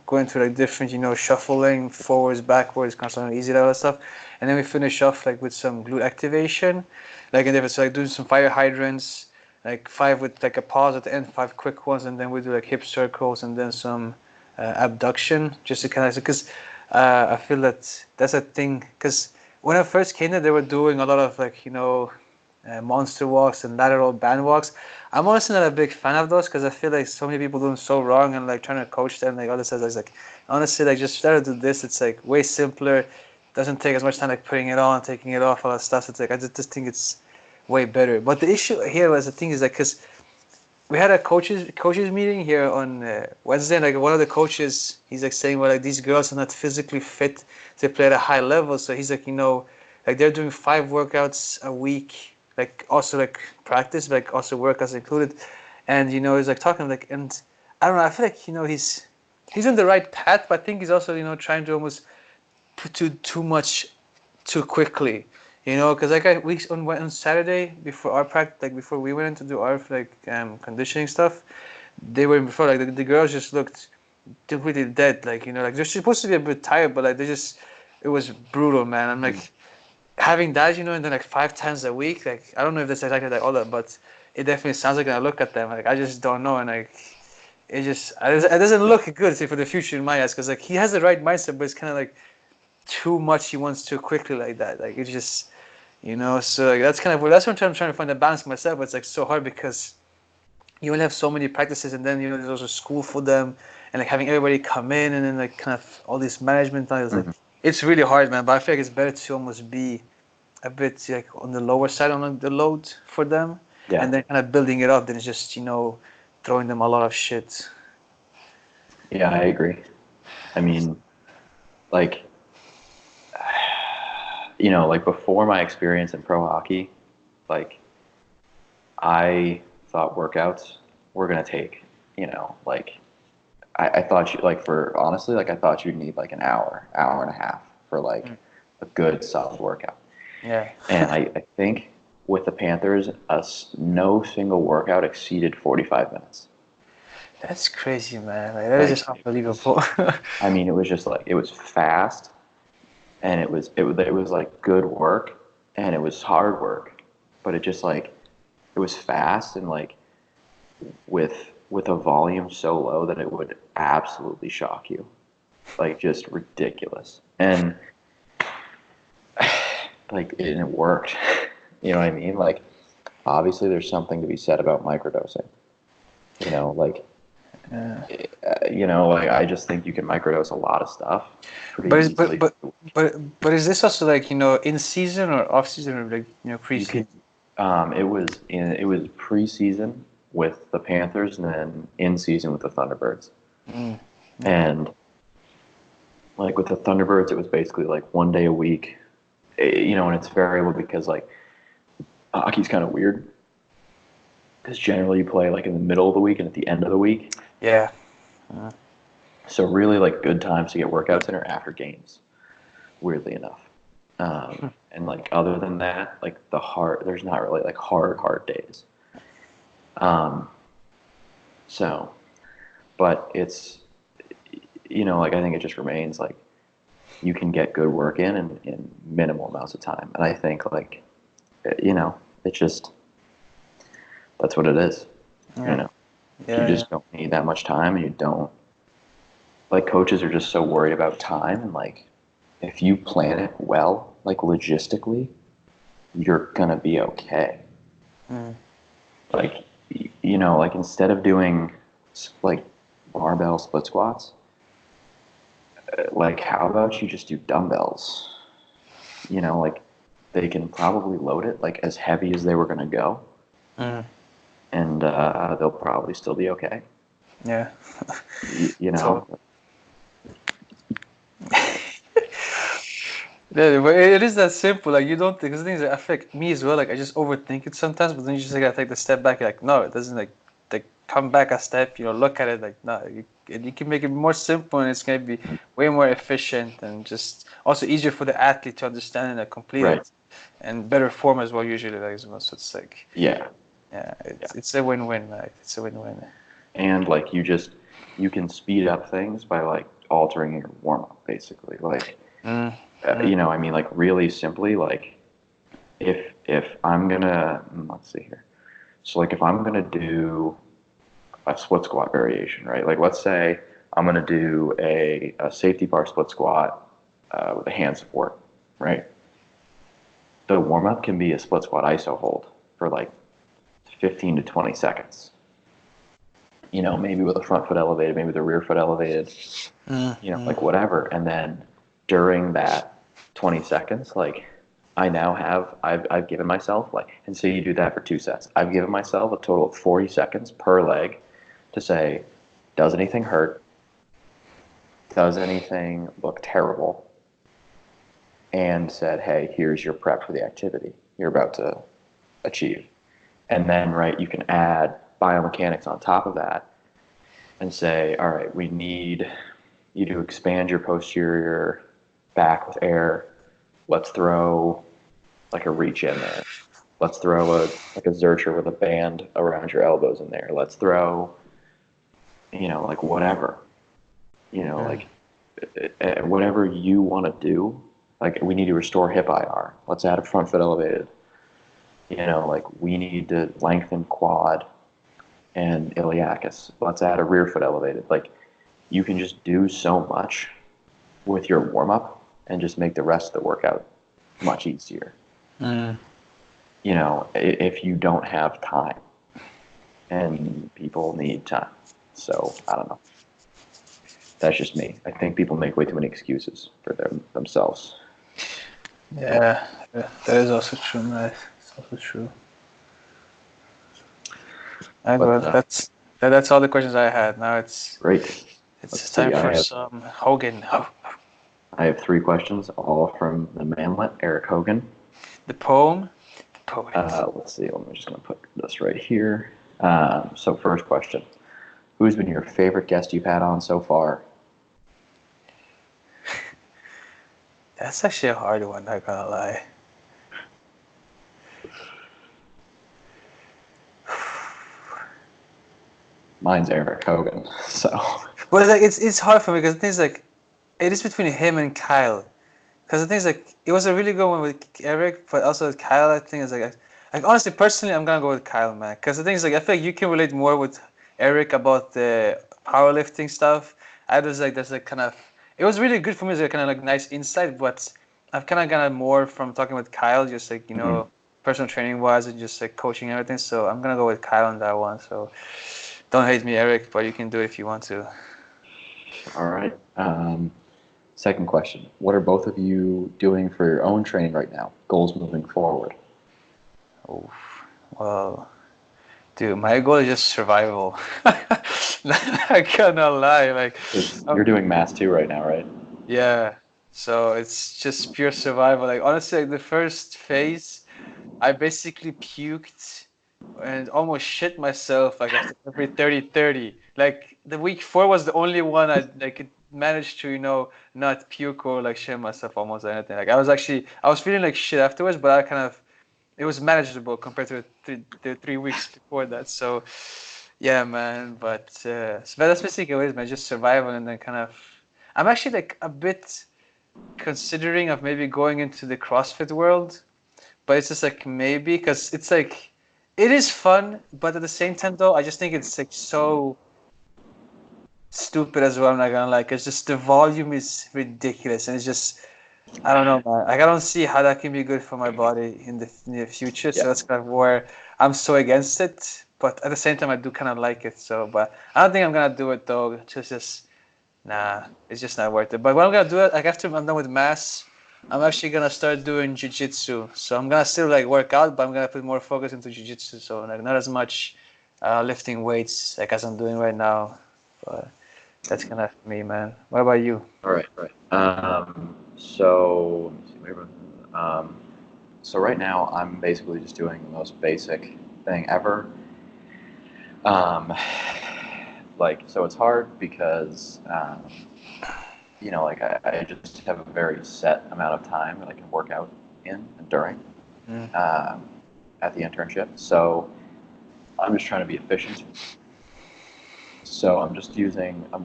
going through like different, shuffling, forwards, backwards, constantly easy, all that stuff. And then we finish off like with some glute activation, like, and if it's like doing some fire hydrants, like 5 with like a pause at the end, 5 quick ones, and then we do like hip circles and then some abduction, just to kind of, because I feel that's a thing, because when I first came there, they were doing a lot of like, monster walks and lateral band walks. I'm honestly not a big fan of those because I feel like so many people doing so wrong and like trying to coach them, like all this stuff. It's like, honestly, like just try to do this. It's like way simpler, doesn't take as much time like putting it on, taking it off, all that stuff. It's like, I just think it's way better. But the issue here was, the thing is like, because we had a coaches meeting here on Wednesday, and like one of the coaches, he's like saying, well, like these girls are not physically fit to play at a high level. So he's like, like they're doing 5 workouts a week, like also like practice, but like also workouts included. And he's like talking like, and I don't know, I feel like he's on the right path, but I think he's also trying to almost put too much too quickly. Because like on Saturday before our practice, like before we went in to do our like conditioning stuff, they were before like the girls just looked completely dead. Like like they're supposed to be a bit tired, but like it was brutal, man. I'm like having that, and then like 5 times a week. Like I don't know if that's exactly like all that, but it definitely sounds like when I look at them, like I just don't know, and like it doesn't look good for the future in my eyes. Because like he has the right mindset, but it's kind of like too much. He wants too quickly like that. Like it's just. So like, that's what I'm trying to find the balance myself. But it's like so hard because you only have so many practices, and then there's also school for them, and like having everybody come in, and then like kind of all these management things. Like it's really hard, man. But I feel like it's better to almost be a bit like on the lower side on the load for them, Yeah. and then kind of building it up. Then it's just throwing them a lot of shit. Yeah, I agree. I mean, like, like before my experience in pro hockey, like, I thought workouts were gonna take, like, I thought you like for honestly, like I thought you'd need like an hour, hour and a half for like a good solid workout. Yeah. And I think with the Panthers, no single workout exceeded 45 minutes. That's crazy, man. Like, that is Like, just unbelievable. I mean, it was just like it was fast, and it was like good work, and it was hard work, but it just like it was fast and like with a volume so low that it would absolutely shock you, like just ridiculous, and like and it worked. You know what I mean? Like obviously, there's something to be said about microdosing. Like. Like I just think you can microdose a lot of stuff pretty but is, easily. but is this also like in season or off season or like You pre-season? could, it was preseason with the Panthers and then in season with the Thunderbirds. Mm. And like with the Thunderbirds, it was basically like 1 day a week. And it's variable because like hockey's kind of weird because generally you play like in the middle of the week and at the end of the week. Yeah. So really, like good times to get workouts in are after games. Weirdly enough, and like other than that, like there's not really like hard days. So, but it's like I think it just remains like you can get good work in minimal amounts of time, and I think like it's just that's what it is. Yeah. You just don't need that much time, and you don't. Like coaches are just so worried about time, and like if you plan it well, like logistically, you're gonna be okay. Like like instead of doing like barbell split squats, like how about you just do dumbbells? Like they can probably load it like as heavy as they were gonna go, and they'll probably still be okay. Yeah. So, Yeah, but it is that simple. Like you don't think, because things that affect me as well. Like I just overthink it sometimes, but then you just gotta take the step back. You're like, no, it doesn't. Like come back a step. Look at it. Like no, you can make it more simple, and it's gonna be way more efficient and just also easier for the athlete to understand and complete it, and better form as well. Usually, like so it's like yeah, it's a win-win. Like it's a win-win. And like you can speed up things by like altering your warm up, basically. Like. I mean, like really simply, like if I'm gonna let's see here, so like if I'm gonna do a split squat variation, right? Like let's say I'm gonna do a safety bar split squat with a hand support, right? The warm up can be a split squat iso hold for like 15 to 20 seconds. Maybe with a front foot elevated, maybe the rear foot elevated, like whatever, and then during that 20 seconds, like I've given myself like, and so you do that for 2 sets. I've given myself a total of 40 seconds per leg to say, does anything hurt? Does anything look terrible? And said, hey, here's your prep for the activity you're about to achieve. And then, right, you can add biomechanics on top of that and say, all right, we need you to expand your posterior back with air. Let's throw like a reach in there. Let's throw a Zercher with a band around your elbows in there. Let's throw, like whatever, like whatever you want to do. Like we need to restore hip IR. Let's add a front foot elevated. Like we need to lengthen quad and iliacus. Let's add a rear foot elevated. Like you can just do so much with your warm up and just make the rest of the workout much easier. If you don't have time, and people need time. So I don't know. That's just me. I think people make way too many excuses for themselves. Yeah, that is also true, man. It's also true. And But well, that's all the questions I had. Now great. Let's it's time see. for some Hogan. I have 3 questions, all from the manlet, Eric Hogan. The poem, the poet. Let's see. I'm just going to put this right here. So, first question: who's been your favorite guest you've had on so far? That's actually a hard one, not gonna lie. Mine's Eric Hogan. So, Well, like it's hard for me because the thing's like it is between him and Kyle. Because the thing's like it was a really good one with Eric, but also with Kyle. I think is like honestly, personally, I'm gonna go with Kyle, man. Because the thing's like I feel like you can relate more with Eric about the powerlifting stuff. I was like that's like kind of it was really good for me. It's like kind of like nice insight, but I've kind of gotten more from talking with Kyle, just like personal training wise and just like coaching and everything. So I'm gonna go with Kyle on that one. So don't hate me, Eric, but you can do it if you want to. all right. Second question: what are both of you doing for your own training right now? Goals moving forward? Oh, well. Dude, my goal is just survival. I cannot lie. Like, 'Cause you're doing Mass 2 right now, right? yeah. So it's just pure survival. Like, honestly, like the first phase, I basically puked and almost shit myself like after every 30-30. Like the week 4 was the only one I like managed to, not puke or like shit myself almost or anything. Like I was feeling like shit afterwards, but I kind of it was manageable compared to the 3 weeks before that. So yeah, man. But that's basically what it is, man. Just survival and then kind of. I'm actually like a bit considering of maybe going into the CrossFit world, but it's just like maybe because it's like it is fun, but at the same time though, I just think it's like so stupid as well. I'm not gonna like. It's just the volume is ridiculous, and it's just I don't know, man. Like I don't see how that can be good for my body in the near future. Yeah. So that's kind of where I'm so against it. But at the same time, I do kind of like it. So, but I don't think I'm gonna do it though. Just nah, it's just not worth it. But what I'm gonna do it like after I'm done with mass, I'm actually gonna start doing jujitsu. So I'm gonna still like work out, but I'm gonna put more focus into jujitsu. So like not as much lifting weights like as I'm doing right now. But that's kind of me, man. What about you? All right, right. So, let me see, so right now I'm basically just doing the most basic thing ever. So it's hard because, like I just have a very set amount of time that I can work out in and during Mm. at the internship. So I'm just trying to be efficient. So I'm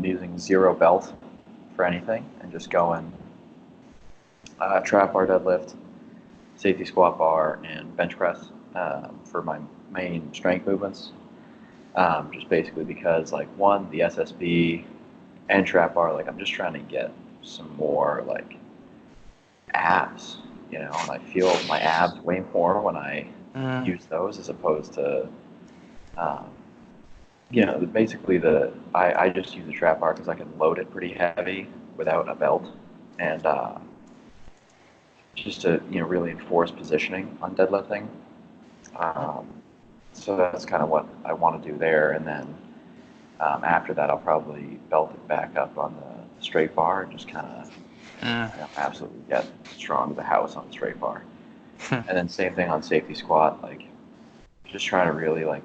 using zero belt for anything and just going trap bar deadlift, safety squat bar, and bench press for my main strength movements. Just basically because like one, the SSB and trap bar, like I'm just trying to get some more like abs, and I feel my abs way more when I Mm. use those as opposed to, um, basically I just use the trap bar because I can load it pretty heavy without a belt, and just to really enforce positioning on deadlifting. So that's kind of what I want to do there, and then after that I'll probably belt it back up on the straight bar and just kind of absolutely get strong as a house on the straight bar. And then same thing on safety squat, like just trying to really like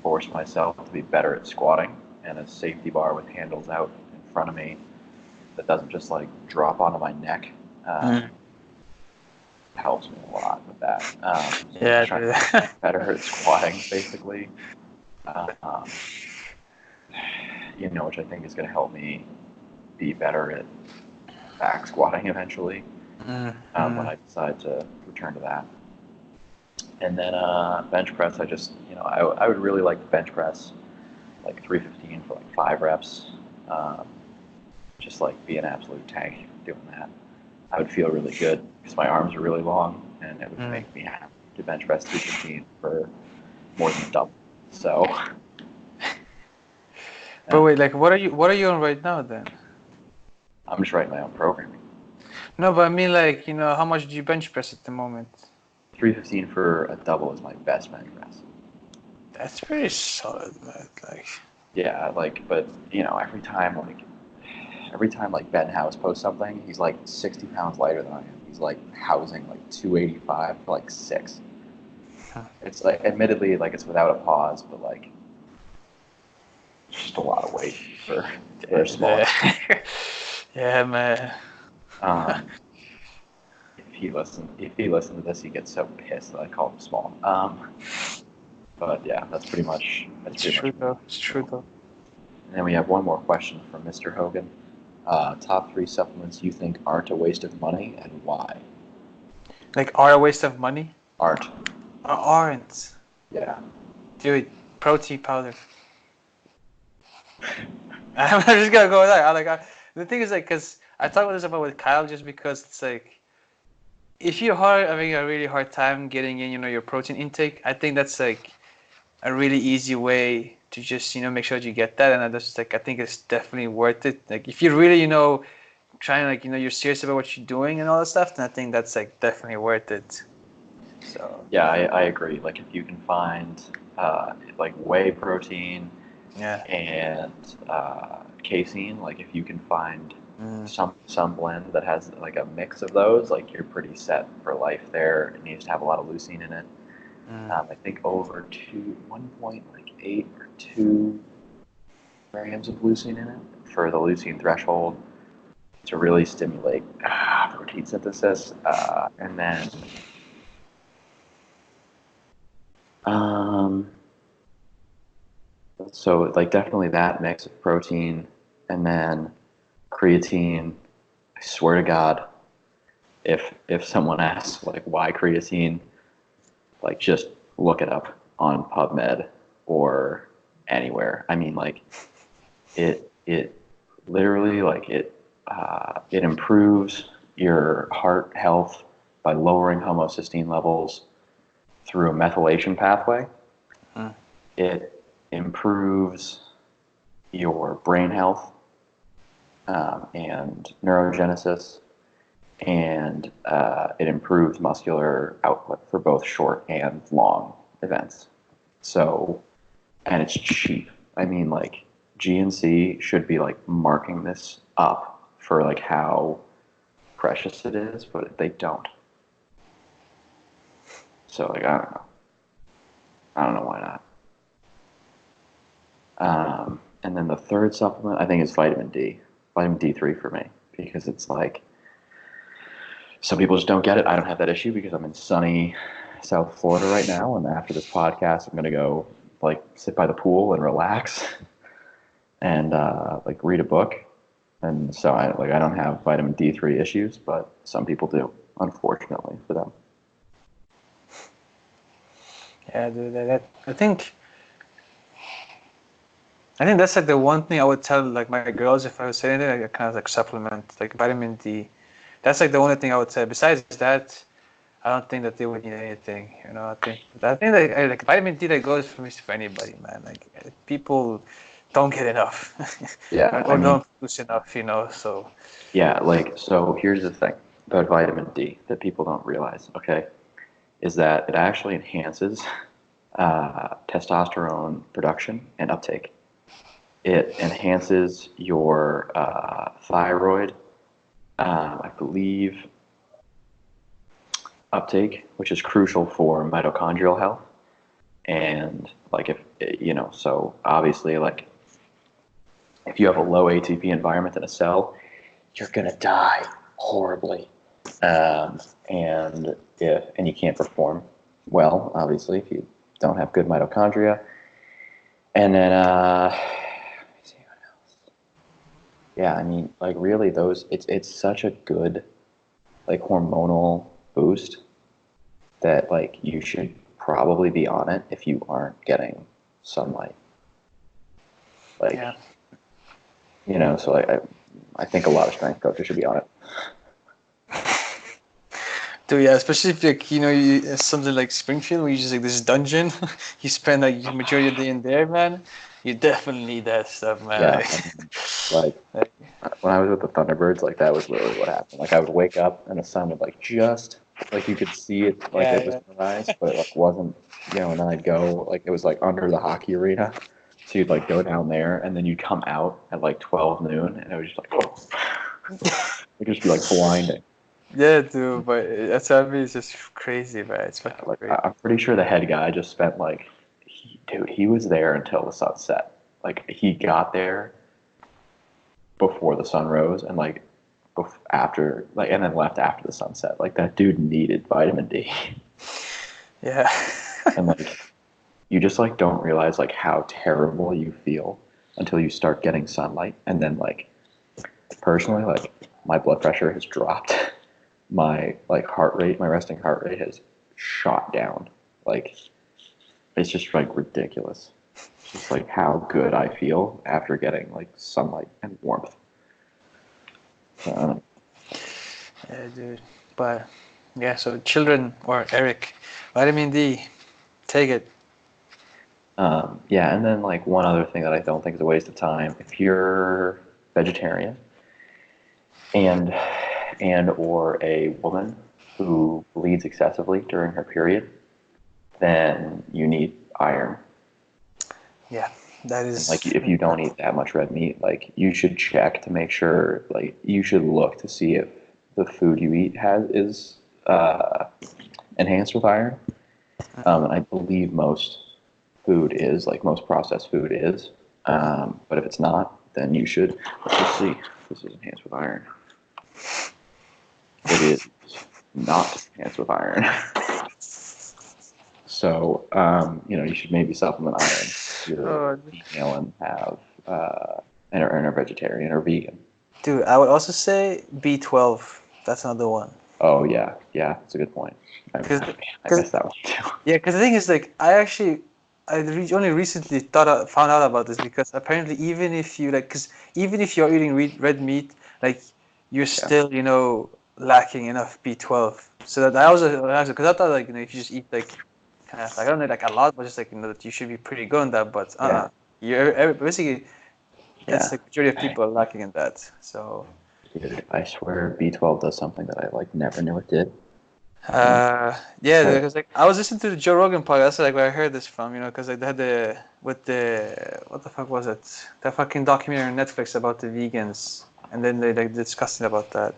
force myself to be better at squatting, and a safety bar with handles out in front of me that doesn't just like drop onto my neck helps me a lot with that. So Yeah, just trying to get better at squatting basically, which I think is going to help me be better at back squatting eventually when I decide to return to that. And then bench press, I would really like to bench press like 315 for like 5 reps. Just like be an absolute tank doing that. I would feel really good because my arms are really long, and it would make me happy to bench press 315 for more than double. So. But wait, like, what are you on right now then? I'm just writing my own programming. No, but I mean, like, how much do you bench press at the moment? 315 for a double is my best bench press. That's pretty solid, man. Like, Yeah, like, but every time like Ben House posts something, he's like 60 pounds lighter than I am. He's like housing like 285 for like 6. Huh. It's like, admittedly, like it's without a pause, but like just a lot of weight for a small. Yeah, man. Um, if he listens to this, he gets so pissed that I call him small. But yeah, that's pretty much. It's true though. It's true though. And then we have one more question from Mr. Hogan. Top 3 supplements you think aren't a waste of money and why? Like, are a waste of money? Aren't. Or aren't? Yeah. Dude, protein powder. I'm just gonna go with that. The thing is, like, because I talked about this with Kyle just because it's like, if you're having a really hard time getting in, your protein intake, I think that's like a really easy way to just, make sure that you get that. And I just like, I think it's definitely worth it. Like, if you're really, trying, like, you're serious about what you're doing and all that stuff, then I think that's like definitely worth it. So Yeah, I agree. Like if you can find like whey protein yeah. and casein, like if you can find Mm. some blend that has like a mix of those, like you're pretty set for life there. It needs to have a lot of leucine in it. I think over 1.8 or 2 grams of leucine in it for the leucine threshold to really stimulate protein synthesis. And then so like definitely that mix of protein and then creatine. I swear to God, if someone asks like why creatine, like just look it up on PubMed or anywhere. I mean, like it literally like it improves your heart health by lowering homocysteine levels through a methylation pathway. It improves your brain health and neurogenesis, and it improves muscular output for both short and long events. So, and it's cheap. I mean, like GNC should be like marking this up for like how precious it is, but they don't. So like I don't know why not. And then the third supplement I think is vitamin D3 for me, because it's like some people just don't get it. I don't have that issue because I'm in sunny South Florida right now, and after this podcast I'm gonna go like sit by the pool and relax and like read a book. And so I don't have vitamin D3 issues, but some people do, unfortunately for them. Yeah, dude, I think that's like the one thing I would tell like my girls if I was saying it, like kind of like supplement, like vitamin D. That's like the only thing I would say. Besides that, I don't think that they would need anything. I think that like vitamin D that goes for anybody, man. Like people don't get enough. Yeah, or don't produce enough, so. Yeah, like, so here's the thing about vitamin D that people don't realize, okay, is that it actually enhances testosterone production and uptake. It enhances your thyroid, I believe, uptake, which is crucial for mitochondrial health. And like so obviously like if you have a low ATP environment in a cell, you're gonna die horribly, and you can't perform well, obviously, if you don't have good mitochondria. And then let me see what else. Yeah, I mean, like really, it's such a good like hormonal boost that like you should probably be on it if you aren't getting sunlight. Like, yeah. So I think a lot of strength coaches should be on it. Dude, yeah, especially if like you something like Springfield where you just like this dungeon, you spend like the majority of the day in there, man. You definitely need that stuff, man. Yeah, Like, Like Like, when I was with the Thunderbirds, like that was literally what happened. Like I would wake up and the sun would like just like you could see it like yeah, at the sunrise, but it like wasn't, and then I'd go like it was like under the hockey arena. So you'd like go down there and then you'd come out at like 12 noon and it was just like it'd just be like blinding. yeah, dude. But that's what I mean. It's just crazy, man. It's fucking Like crazy. I'm pretty sure the head guy just spent like he was there until the sun set. Like he got there before the sun rose and like after like and then left after the sunset. Like that dude needed vitamin D. Yeah. And like you just like don't realize like how terrible you feel until you start getting sunlight. And then like personally, like my blood pressure has dropped. My like heart rate, my resting heart rate has shot down. Like it's just like ridiculous. It's just like how good I feel after getting like sunlight and warmth. Yeah, dude. But yeah, so children or Eric, vitamin D, take it. Yeah, and then like one other thing that I don't think is a waste of time, if you're vegetarian and or a woman who bleeds excessively during her period, then you need iron. Yeah, that And is like if you don't eat that much red meat, like you should check to make sure, like you should look to see if the food you eat is enhanced with iron. And I believe most food is, like most processed food is. But if it's not, then you should. Let's just see. This is enhanced with iron. It is not enhanced with iron. So, you should maybe supplement iron if you're female and have and are vegetarian or vegan. Dude, I would also say B12. That's another one. Oh yeah, that's a good point. I missed that one too. Yeah, because the thing is, like, only recently found out about this because apparently even if you because even if you're eating red meat, like, you're still, lacking enough B12. So that I was because I thought, like, if you just eat like kind of like, I don't know, like a lot, but just like, that you should be pretty good on that. But you're basically that's like majority of people are lacking in that. So Dude, I swear B12 does something that I like never knew it did. yeah, because like I was listening to the Joe Rogan podcast, like where I heard this from, because like they had what the fuck was it? That fucking documentary on Netflix about the vegans, and then they like discussing about that.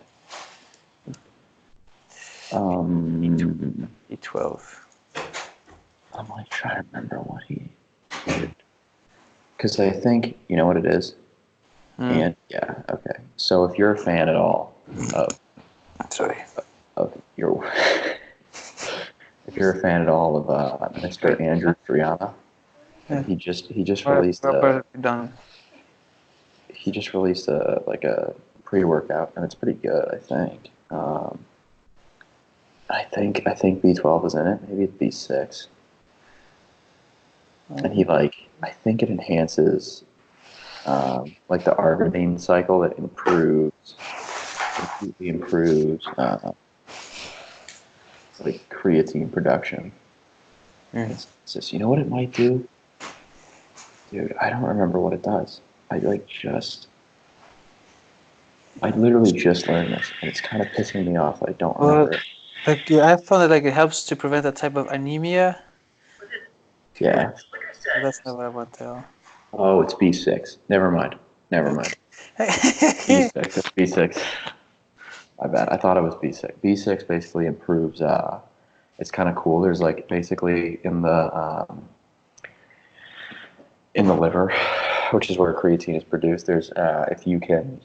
B12. I'm like trying to remember what he did. Because I think you know what it is. And yeah, okay. So if you're a fan at all of your if you're a fan at all of Mr. Andrew Triana, he just released a pre-workout and it's pretty good, I think. I think B12 is in it. Maybe it's B6. And he I think it enhances like the arginine cycle that completely improves like creatine production. It's just, you know what it might do? Dude, I don't remember what it does. I literally just learned this, and it's kind of pissing me off. I don't remember it. Like, yeah, I found that like it helps to prevent that type of anemia. Yeah. But that's not what I want to tell. Oh, it's B6. Never mind. B6. It's B6. My bad. I thought it was B6. B6 basically improves. It's kind of cool. There's like basically in the liver, which is where creatine is produced. There's if you can.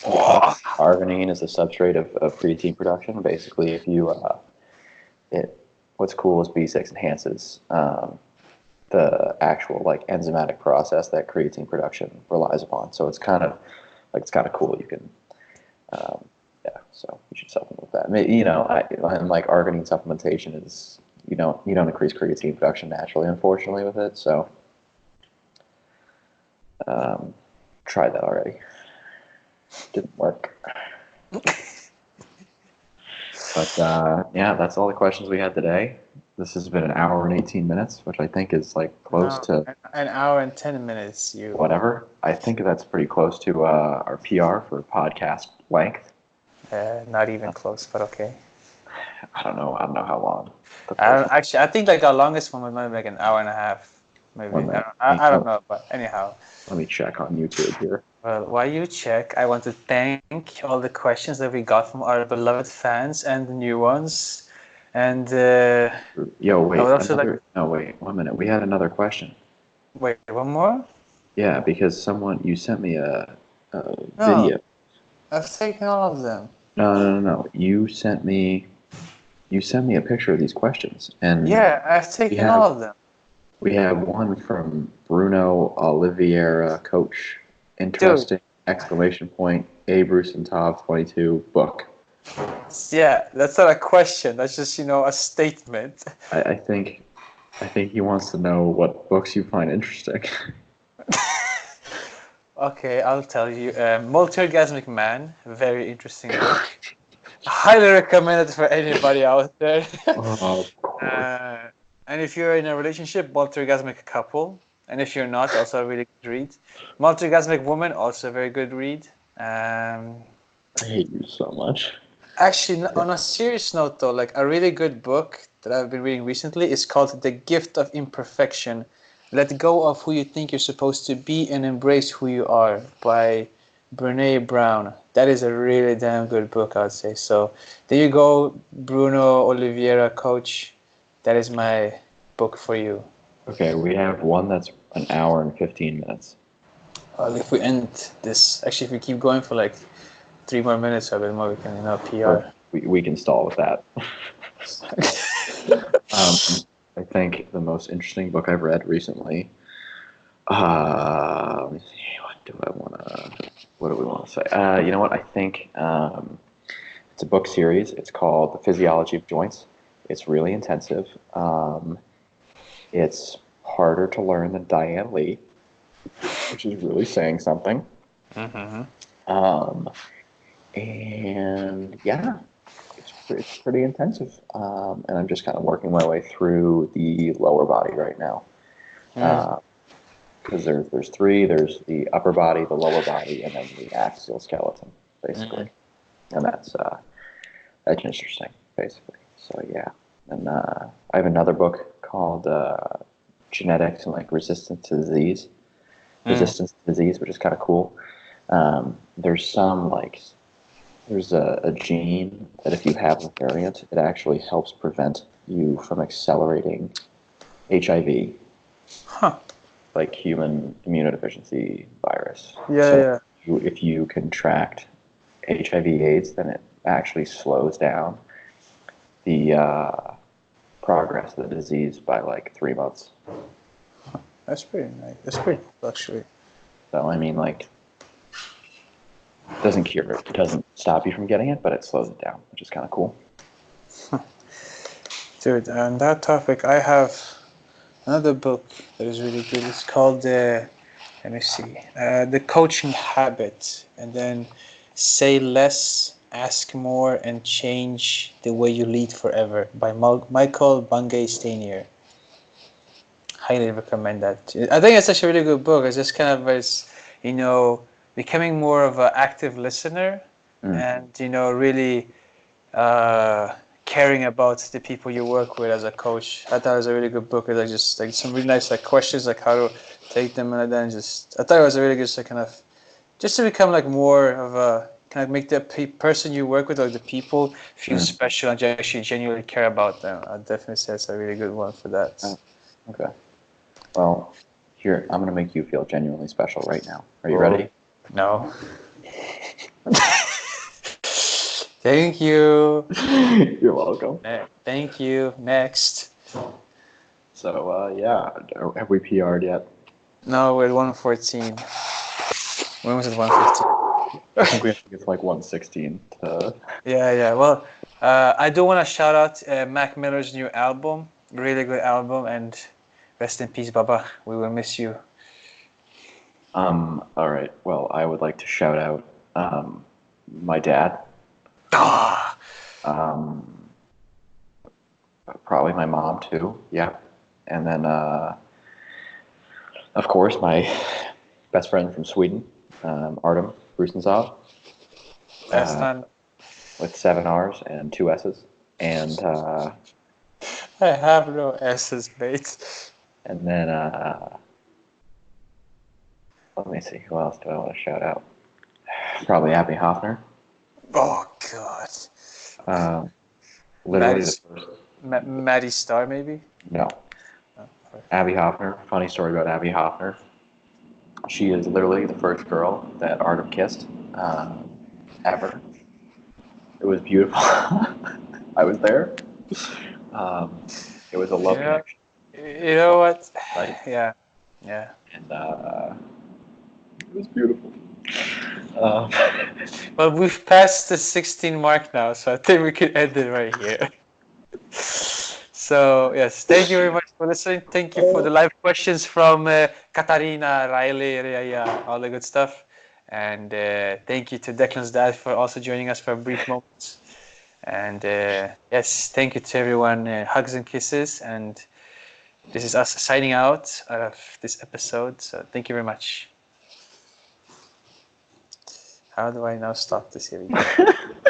Arginine is the substrate of creatine production. Basically, if you what's cool is B6 enhances the actual like enzymatic process that creatine production relies upon. So it's kind of cool. You can so you should supplement with that. And like arginine supplementation is you don't increase creatine production naturally, unfortunately, with it. So tried that already. Didn't work. But yeah, that's all the questions we had today. This has been an hour and 18 minutes, which I think is like close No, to an hour and 10 minutes. You. whatever. I think that's pretty close to our PR for podcast length. Not even close, but okay. I don't know. I don't know how long. Actually, I think like our longest one was maybe like an hour and a half, maybe. 1 minute. I don't know, but anyhow. Let me check on YouTube here. Well, while you check, I want to thank all the questions that we got from our beloved fans and the new ones. And Yo, wait. I would also No, wait. 1 minute. We had another question. wait, one more? Yeah, because you sent me a No. video. I've taken all of them. No. You sent me a picture of these questions, and Yeah, I've taken all of them. we have one from Bruno Oliveira, coach. Interesting! Exclamation point. A Bruce and Tav 22 book. Yeah, that's not a question. That's just a statement. I think he wants to know what books you find interesting. Okay, I'll tell you. Multi-Orgasmic Man, very interesting book. Highly recommend it for anybody out there. Of course. And if you're in a relationship, Multi-Orgasmic Couple. And if you're not, also a really good read. Multi-Orgasmic Woman, also a very good read. I hate you so much. Actually, on a serious note though, like a really good book that I've been reading recently is called The Gift of Imperfection. Let Go of Who You Think You're Supposed to Be and Embrace Who You Are by Brene Brown. That is a really damn good book, I would say. So there you go, Bruno Oliveira, coach. That is my book for you. Okay, we have one that's an hour and 15 minutes. Well, if we end this, actually, if we keep going for like 3 more minutes, a bit more, we can, PR. We can stall with that. I think the most interesting book I've read recently. Let me see. What do we want to say? You know what? I think it's a book series. It's called The Physiology of Joints. It's really intensive. It's harder to learn than Diane Lee, which is really saying something. Mm-hmm. And yeah, it's pretty intensive. And I'm just kind of working my way through the lower body right now. Because there's three. There's the upper body, the lower body, and then the axial skeleton, basically. And that's interesting, basically. So yeah. And I have another book called Genetics and Resistance to Disease. Resistance to Disease, which is kind of cool. There's there's a gene that if you have a variant, it actually helps prevent you from accelerating HIV. Huh. Like human immunodeficiency virus. Yeah. If you contract HIV/AIDS, then it actually slows down the progress of the disease by 3 months. That's pretty nice. That's pretty cool, actually. So I mean, it doesn't cure it. It doesn't stop you from getting it, but it slows it down, which is kind of cool. Dude, on that topic, I have another book that is really good. It's called let me see, The Coaching Habit, and then Say Less, Ask More, and Change the Way You Lead Forever by Michael Bungay Stanier. Highly recommend that. I think it's actually a really good book. It's just kind of becoming more of an active listener and really caring about the people you work with as a coach. I thought it was a really good book. It's just some really nice questions, how to take them, and then I thought it was a really good kind of just to become more of a kind of make the person you work with or the people feel special and actually genuinely care about them. I definitely say it's a really good one for that. Okay. Well, here, I'm going to make you feel genuinely special right now. Are you ready? No. Thank you. You're welcome. Thank you. Next. So, yeah. Have we PR'd yet? No, we're at 114. When was it 115? I think we have to get to 116 to... Yeah. Well, I do want to shout out Mac Miller's new album. Really good album, and rest in peace, Baba. We will miss you. All right. Well, I would like to shout out my dad. Probably my mom too. Yeah. And then, of course, my best friend from Sweden, Artem Rusensov, Last time with 7 R's and 2 S's. And I have no S's, mate. and then let me see, who else do I want to shout out? Probably Abby Hoffner. Oh God. Literally Maddie's- the first. Maddie Starr, maybe. No. Oh, Abby Hoffner. Funny story about Abby Hoffner. She is literally the first girl that Artem kissed ever. It was beautiful. I was there. It was a love Yeah. connection, You know what? right? Yeah. And it was beautiful. Um, Well, we've passed the 16 mark now, so I think we can end it right here. So, yes, thank you very much for listening. Thank you for the live questions from Katarina, Riley, Raya, all the good stuff. And thank you to Declan's dad for also joining us for a brief moment. And yes, thank you to everyone. Hugs and kisses. And this is us signing out of this episode. So, thank you very much. How do I now stop this? Here we go.